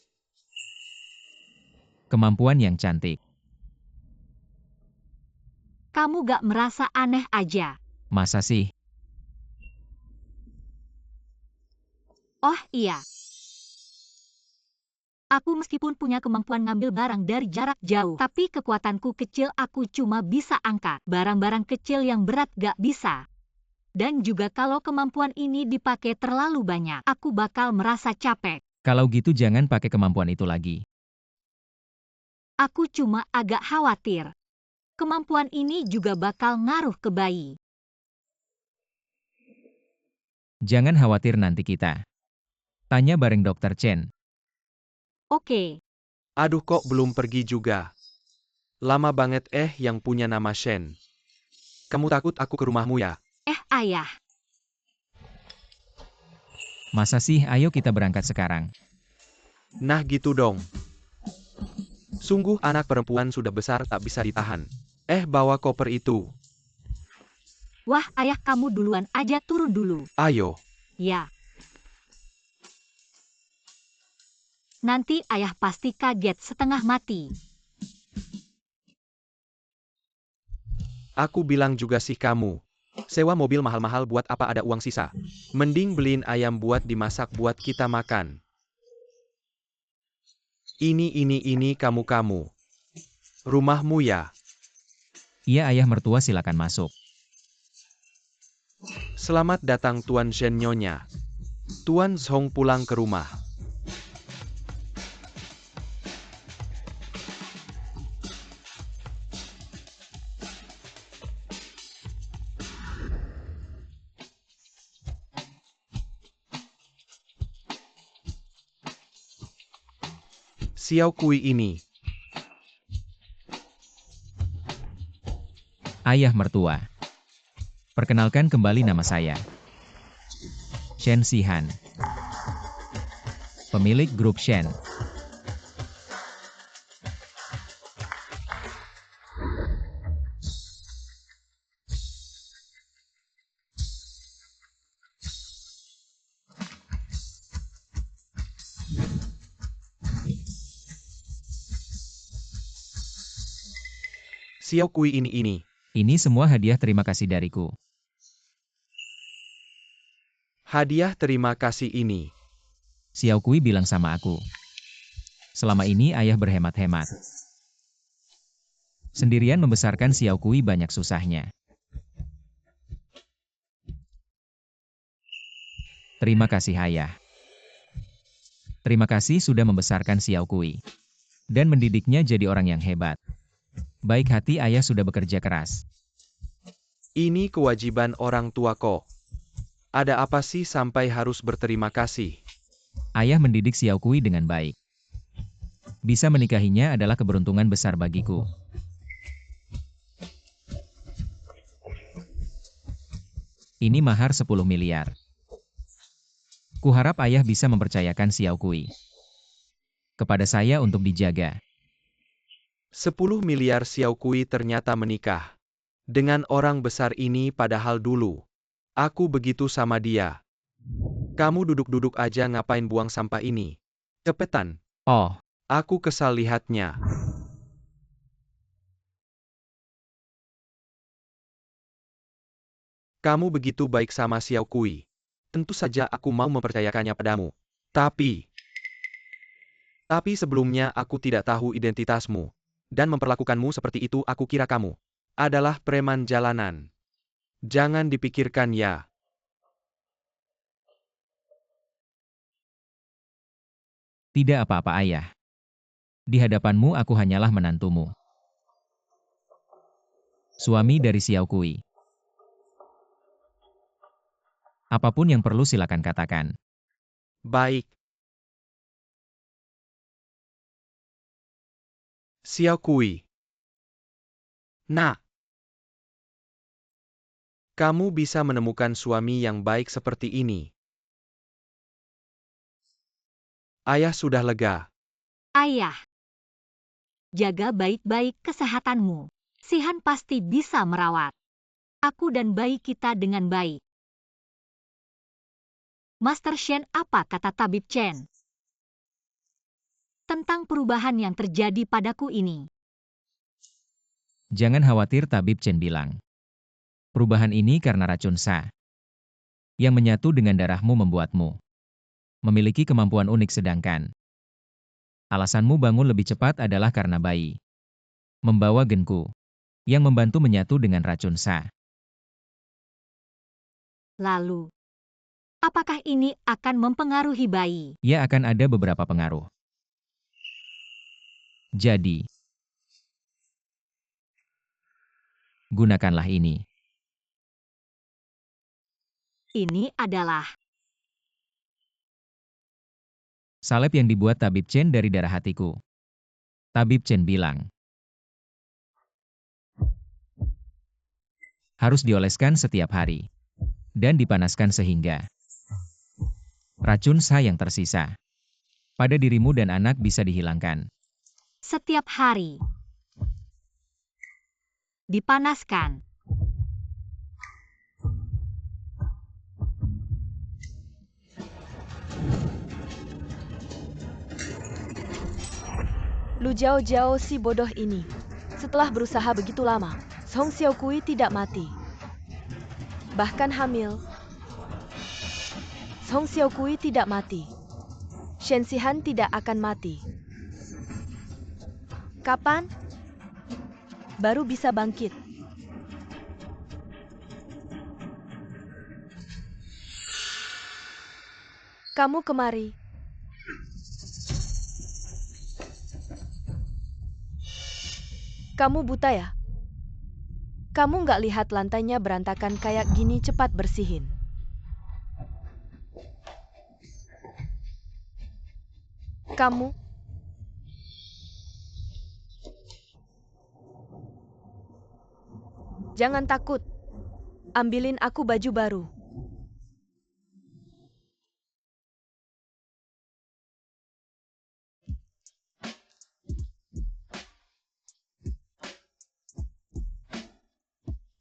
Kemampuan yang cantik. Kamu gak merasa aneh aja? Masa sih? Oh iya. Aku meskipun punya kemampuan ngambil barang dari jarak jauh, tapi kekuatanku kecil, aku cuma bisa angkat barang-barang kecil yang berat gak bisa. Dan juga kalau kemampuan ini dipakai terlalu banyak, aku bakal merasa capek. Kalau gitu jangan pakai kemampuan itu lagi. Aku cuma agak khawatir. Kemampuan ini juga bakal ngaruh ke bayi. Jangan khawatir, nanti kita tanya bareng Dokter Chen. Oke. Aduh, kok belum pergi juga? Lama banget yang punya nama Shen. Kamu takut aku ke rumahmu ya? Ayah. Masa sih? Ayo kita berangkat sekarang. Nah gitu dong. Sungguh anak perempuan sudah besar tak bisa ditahan. Bawa koper itu. Wah, ayah, kamu duluan aja, turun dulu. Ayo. Ya. Nanti ayah pasti kaget setengah mati. Aku bilang juga sih kamu. Sewa mobil mahal-mahal buat apa ada uang sisa. Mending beliin ayam buat dimasak buat kita makan. Ini kamu. Rumahmu ya? Iya ayah mertua, silakan masuk. Selamat datang Tuan Shen Nyonya. Tuan Zhong pulang ke rumah. Xiao Kui ini. Ayah mertua. Perkenalkan kembali, nama saya Shen Xihan, pemilik grup Shen. Xiao Kui ini. Ini semua hadiah terima kasih dariku. Hadiah terima kasih ini. Xiao Kui bilang sama aku. Selama ini ayah berhemat-hemat. Sendirian membesarkan Xiao Kui, banyak susahnya. Terima kasih ayah. Terima kasih sudah membesarkan Xiao Kui. Dan mendidiknya jadi orang yang hebat. Baik hati ayah sudah bekerja keras. Ini kewajiban orang tua kok. Ada apa sih sampai harus berterima kasih? Ayah mendidik Xiao Kui dengan baik. Bisa menikahinya adalah keberuntungan besar bagiku. Ini mahar 10 miliar. Kuharap ayah bisa mempercayakan Xiao Kui kepada saya untuk dijaga. 10 miliar Xiao Kui ternyata menikah dengan orang besar ini, padahal dulu aku begitu sama dia. Kamu duduk-duduk aja, ngapain buang sampah ini? Cepetan. Oh, Aku kesal lihatnya. Kamu begitu baik sama Xiao Kui. Tentu saja aku mau mempercayakannya padamu. Tapi sebelumnya aku tidak tahu identitasmu. Dan memperlakukanmu seperti itu, aku kira kamu adalah preman jalanan. Jangan dipikirkan ya. tidak apa-apa ayah. Di hadapanmu aku hanyalah menantumu. Suami dari Xiao Kui. Apapun yang perlu silakan katakan. Baik. Xiao Kui. Nah, kamu bisa menemukan suami yang baik seperti ini. Ayah sudah lega. Ayah, jaga baik-baik kesehatanmu. Xihan pasti bisa merawat aku dan bayi kita dengan baik. Master Shen, apa kata Tabib Chen tentang perubahan yang terjadi padaku ini? Jangan khawatir, Tabib Chen bilang. Perubahan ini karena racun Sa yang menyatu dengan darahmu membuatmu memiliki kemampuan unik, sedangkan alasanmu bangun lebih cepat adalah karena bayi membawa genku yang membantu menyatu dengan racun Sa. Lalu, apakah ini akan mempengaruhi bayi? Ya, akan ada beberapa pengaruh. Jadi, gunakanlah ini. Ini adalah Salep yang dibuat Tabib Chen dari darah hatiku. Tabib Chen bilang, harus dioleskan setiap hari dan dipanaskan sehingga racun Sa yang tersisa pada dirimu dan anak bisa dihilangkan. setiap hari. Dipanaskan. Lu Jiao Jiao si bodoh ini. Setelah berusaha begitu lama, Song Xiaokui tidak mati. Bahkan hamil. Song Xiaokui tidak mati. Shen Xihan tidak akan mati. Kapan? Baru bisa bangkit. Kamu kemari. Kamu buta ya? Kamu nggak lihat lantainya berantakan kayak gini, cepat bersihin. Kamu? Jangan takut. Ambilin aku baju baru.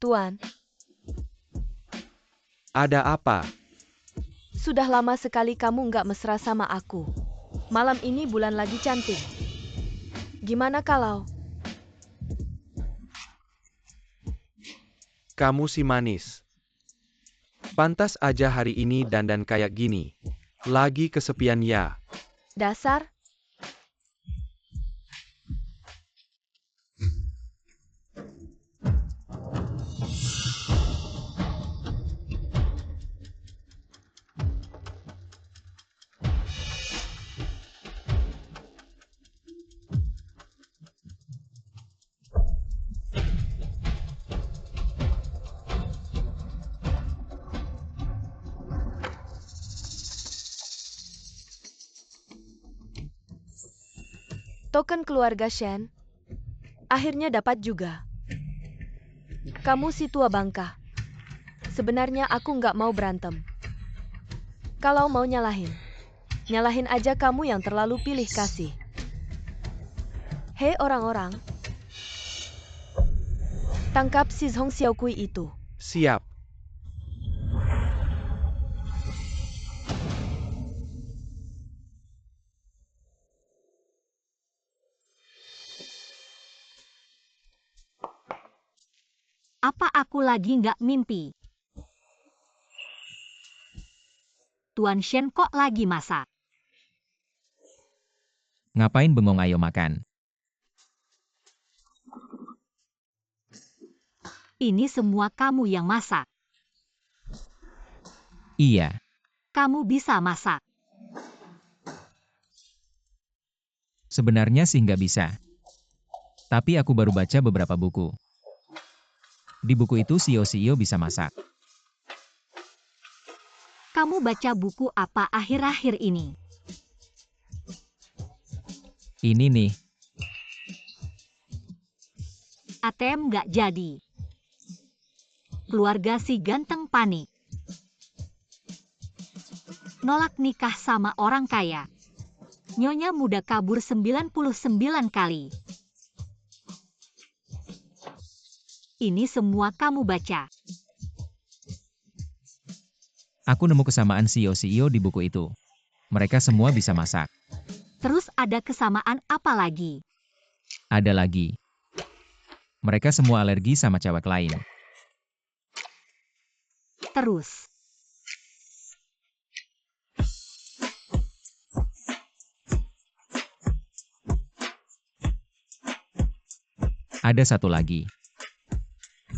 Tuan, Ada apa? sudah lama sekali kamu nggak mesra sama aku. Malam ini bulan lagi cantik. Gimana kalau... Kamu si manis. Pantas aja hari ini dandan kayak gini. Lagi kesepian ya. Dasar? Token keluarga Shen. Akhirnya dapat juga. Kamu si tua bangka. Sebenarnya aku nggak mau berantem. Kalau mau nyalahin, nyalahin aja kamu yang terlalu pilih kasih. Hei orang-orang. Tangkap si Song Xiaokui itu. Siap. Apa aku lagi nggak mimpi? Tuan Shen kok lagi masak? Ngapain bengong, ayo makan. Ini semua kamu yang masak. Iya, Kamu bisa masak. sebenarnya sih nggak bisa. Tapi aku baru baca beberapa buku. Di buku itu CEO bisa masak. Kamu baca buku apa akhir-akhir ini? Ini nih, ATM nggak jadi. Keluarga si ganteng panik. Nolak nikah sama orang kaya. Nyonya muda kabur 99 kali. Ini semua kamu baca. aku nemu kesamaan CEO di buku itu. Mereka semua bisa masak. Terus ada kesamaan apa lagi? Ada lagi. Mereka semua alergi sama cewek lain. Terus. Ada satu lagi.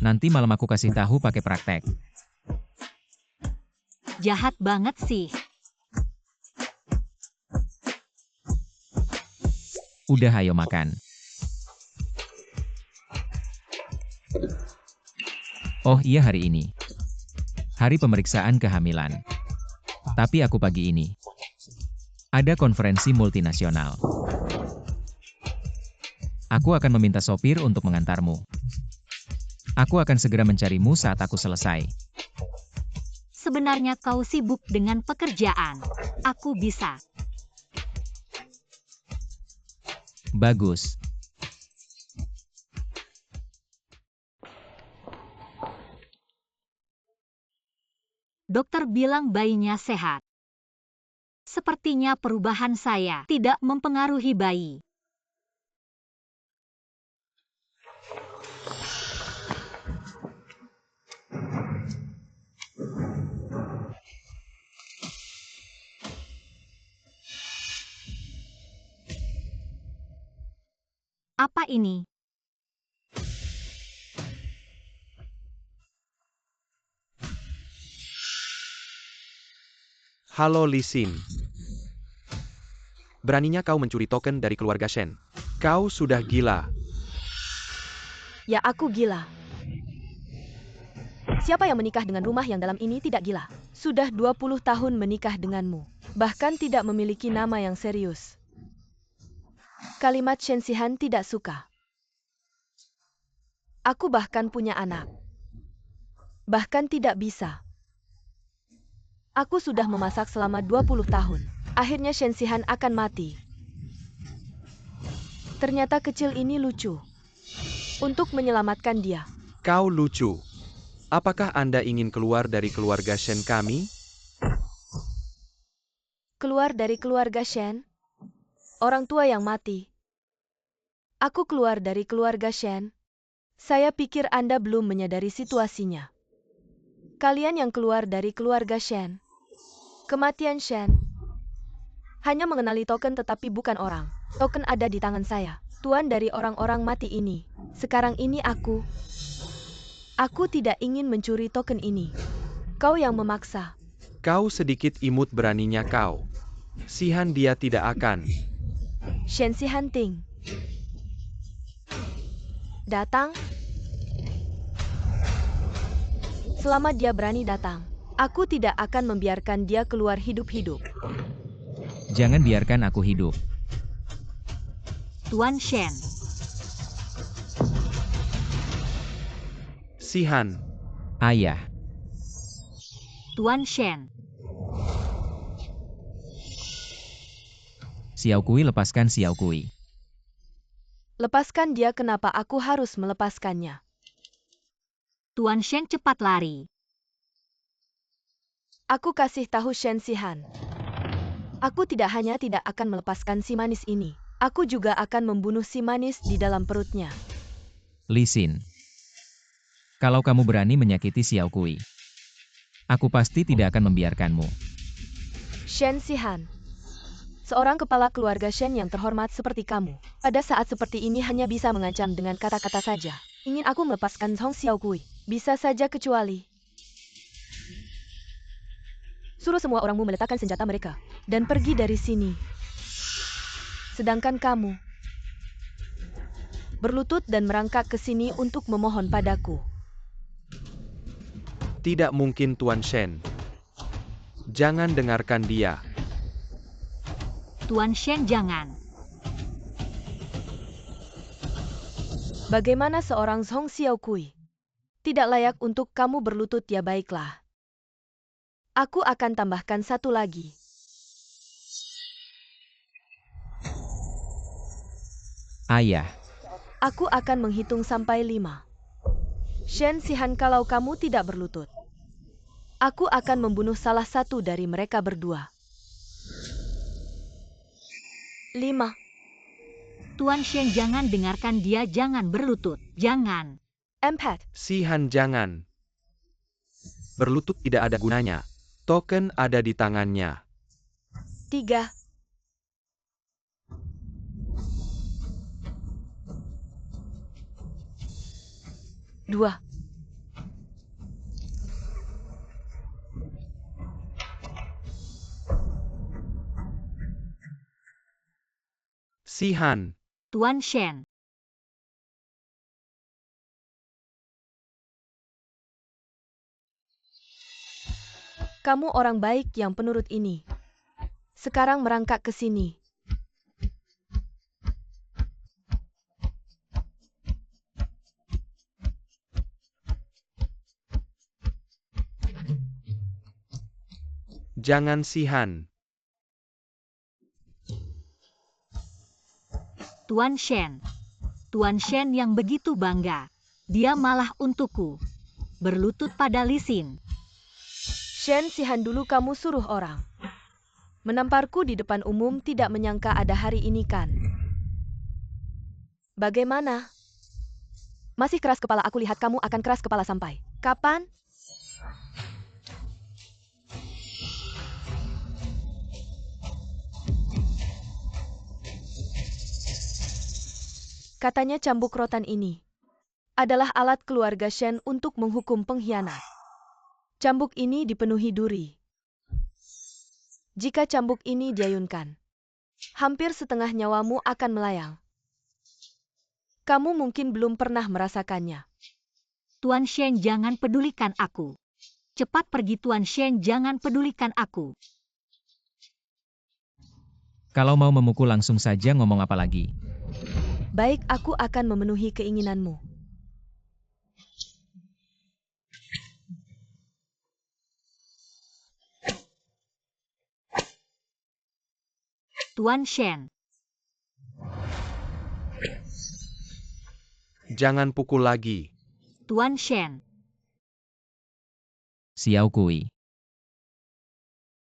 Nanti malam aku kasih tahu pakai praktek. Jahat banget sih. Udah, ayo makan. Oh iya, hari ini. Hari pemeriksaan kehamilan. Tapi aku pagi ini. Ada konferensi multinasional. Aku akan meminta sopir untuk mengantarmu. Aku akan segera mencarimu saat aku selesai. Sebenarnya kau sibuk dengan pekerjaan. Aku bisa. Bagus. Dokter bilang bayinya sehat. Sepertinya perubahan saya tidak mempengaruhi bayi. Apa ini? Halo Li Xin. Beraninya kau mencuri token dari keluarga Shen. Kau sudah gila. Ya aku gila. Siapa yang menikah dengan rumah yang dalam ini tidak gila? Sudah 20 tahun menikah denganmu. Bahkan tidak memiliki nama yang serius. Kalimat Shen Xihan tidak suka. Aku bahkan punya anak. Bahkan tidak bisa. Aku sudah memasak selama 20 tahun. Akhirnya Shen Xihan akan mati. Ternyata kecil ini lucu. Untuk menyelamatkan dia. Kau lucu. Apakah Anda ingin keluar dari keluarga Shen kami? Keluar dari keluarga Shen? Orang tua yang mati. Aku keluar dari keluarga Shen. Saya pikir Anda belum menyadari situasinya. Kalian yang keluar dari keluarga Shen. Kematian Shen. Hanya mengenali token tetapi bukan orang. Token ada di tangan saya. Tuan dari orang-orang mati ini. Sekarang ini aku. Aku tidak ingin mencuri token ini. Kau yang memaksa. Kau sedikit imut beraninya kau. Xihan dia tidak akan. Shen Xihan Ting. Datang. Selama dia berani datang, aku tidak akan membiarkan dia keluar hidup-hidup. Jangan biarkan aku hidup. Tuan Shen. Xihan. Ayah. Tuan Shen. Xiao Kui, lepaskan Xiao Kui. Lepaskan dia, kenapa aku harus melepaskannya? Tuan Shen cepat lari. Aku kasih tahu Shen Xihan. Aku tidak hanya tidak akan melepaskan si manis ini. Aku juga akan membunuh si manis di dalam perutnya. Li Xin. Kalau kamu berani menyakiti Xiao Kui, aku pasti tidak akan membiarkanmu. Shen Xihan. Seorang kepala keluarga Shen yang terhormat seperti kamu, pada saat seperti ini hanya bisa mengancam dengan kata-kata saja. Ingin aku melepaskan Hong Xiao Kui? Bisa saja kecuali. Suruh semua orangmu meletakkan senjata mereka dan pergi dari sini. Sedangkan kamu berlutut dan merangkak ke sini untuk memohon padaku. Tidak mungkin Tuan Shen. Jangan dengarkan dia. Tuan Shen jangan. Bagaimana seorang Hong Xiao Kui? Tidak layak untuk kamu berlutut, ya baiklah. Aku akan tambahkan satu lagi. Ayah. Aku akan menghitung sampai 5. Shen Xihan, kalau kamu tidak berlutut, aku akan membunuh salah satu dari mereka berdua. 5. Tuan Shen jangan dengarkan dia, jangan berlutut. Jangan. 4. Xihan jangan. Berlutut tidak ada gunanya. Token ada di tangannya. 3. 2. Xihan. Tuan Shen. Kamu orang baik yang penurut ini. Sekarang merangkak ke sini. Jangan Xihan. Tuan Shen. Tuan Shen yang begitu bangga. Dia malah untukku. Berlutut pada Li Xin. Shen Xihan, dulu kamu suruh orang menamparku di depan umum, tidak menyangka ada hari ini kan? Bagaimana? Masih keras kepala, aku lihat kamu akan keras kepala sampai kapan? Katanya cambuk rotan ini adalah alat keluarga Shen untuk menghukum pengkhianat. Cambuk ini dipenuhi duri. Jika cambuk ini diayunkan, hampir setengah nyawamu akan melayang. Kamu mungkin belum pernah merasakannya. Tuan Shen, jangan pedulikan aku. Cepat pergi Tuan Shen, jangan pedulikan aku. Kalau mau memukul langsung saja, ngomong apa lagi? Baik, aku akan memenuhi keinginanmu. Tuan Shen, Jangan pukul lagi. Tuan Shen. Xiao Kui.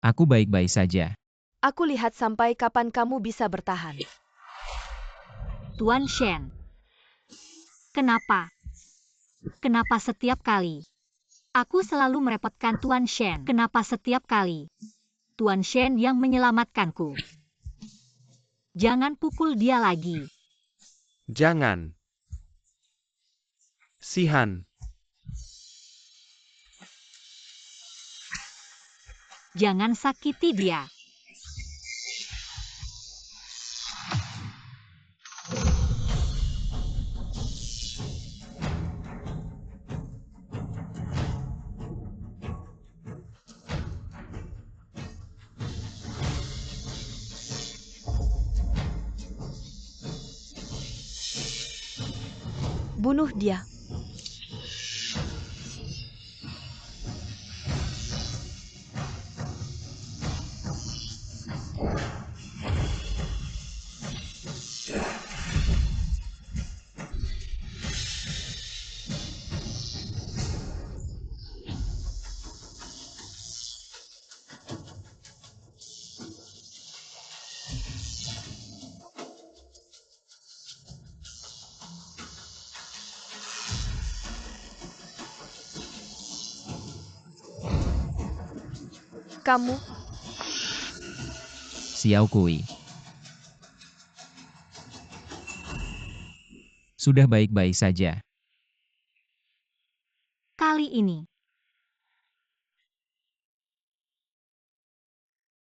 Aku baik-baik saja. Aku lihat sampai kapan kamu bisa bertahan. Tuan Shen. Kenapa? Kenapa setiap kali? Aku selalu merepotkan Tuan Shen. Kenapa setiap kali? Tuan Shen yang menyelamatkanku. Jangan pukul dia lagi. Jangan. Sihan. Jangan sakiti dia. Bunuh dia. Kamu, Xiao Kui. Sudah baik-baik saja. Kali ini.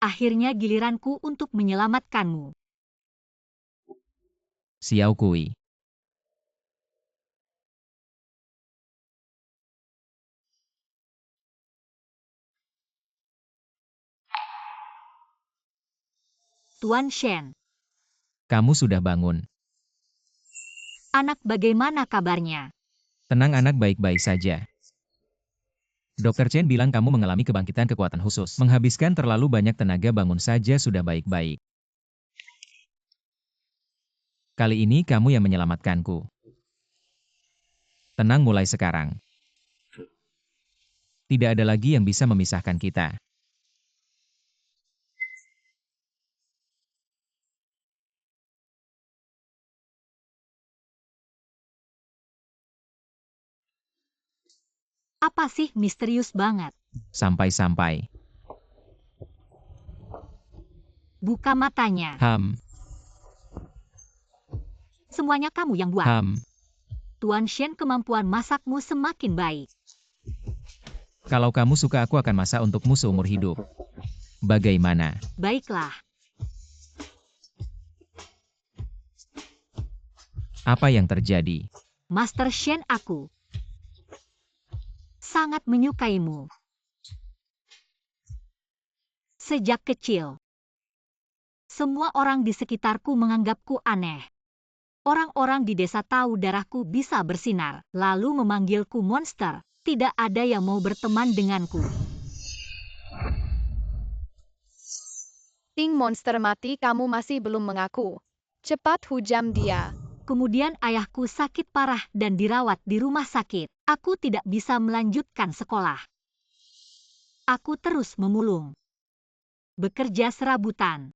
Akhirnya giliranku untuk menyelamatkanmu. Xiao Kui. Tuan Shen. Kamu sudah bangun. Anak, bagaimana kabarnya? Tenang anak, baik-baik saja. Dokter Chen bilang kamu mengalami kebangkitan kekuatan khusus. Menghabiskan terlalu banyak tenaga, bangun saja sudah baik-baik. Kali ini kamu yang menyelamatkanku. Tenang mulai sekarang. Tidak ada lagi yang bisa memisahkan kita. Apa sih misterius banget? Sampai-sampai. Buka matanya. Semuanya kamu yang buat. Tuan Shen, kemampuan masakmu semakin baik. Kalau kamu suka, aku akan masak untukmu seumur hidup. Bagaimana? Baiklah. Apa yang terjadi? Master Shen, aku sangat menyukaimu. Sejak kecil, semua orang di sekitarku menganggapku aneh. Orang-orang di desa tahu darahku bisa bersinar, lalu memanggilku monster. Tidak ada yang mau berteman denganku. Ting monster mati, kamu masih belum mengaku. Cepat hujam dia. Kemudian ayahku sakit parah dan dirawat di rumah sakit. Aku tidak bisa melanjutkan sekolah. Aku terus memulung. Bekerja serabutan.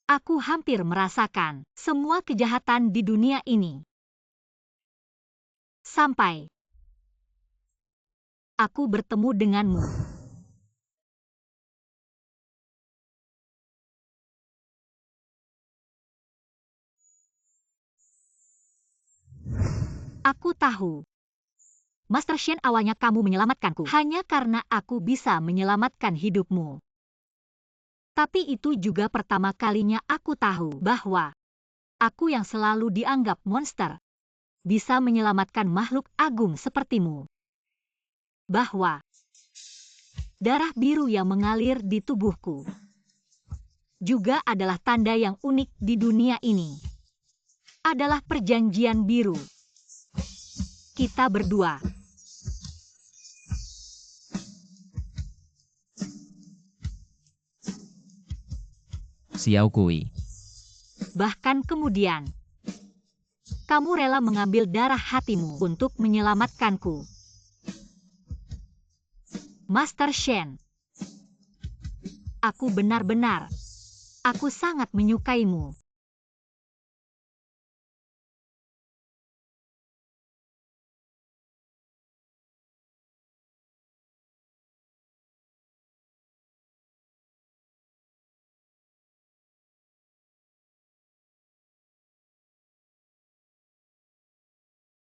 Aku hampir merasakan semua kejahatan di dunia ini. Sampai aku bertemu denganmu. Aku tahu. Master Shen, awalnya kamu menyelamatkanku hanya karena aku bisa menyelamatkan hidupmu. Tapi itu juga pertama kalinya aku tahu bahwa aku yang selalu dianggap monster bisa menyelamatkan makhluk agung sepertimu. Bahwa darah biru yang mengalir di tubuhku juga adalah tanda yang unik di dunia ini. Adalah perjanjian biru. Kita berdua. Xiao Kui. Bahkan kemudian, kamu rela mengambil darah hatimu untuk menyelamatkanku. Master Shen, aku sangat menyukaimu.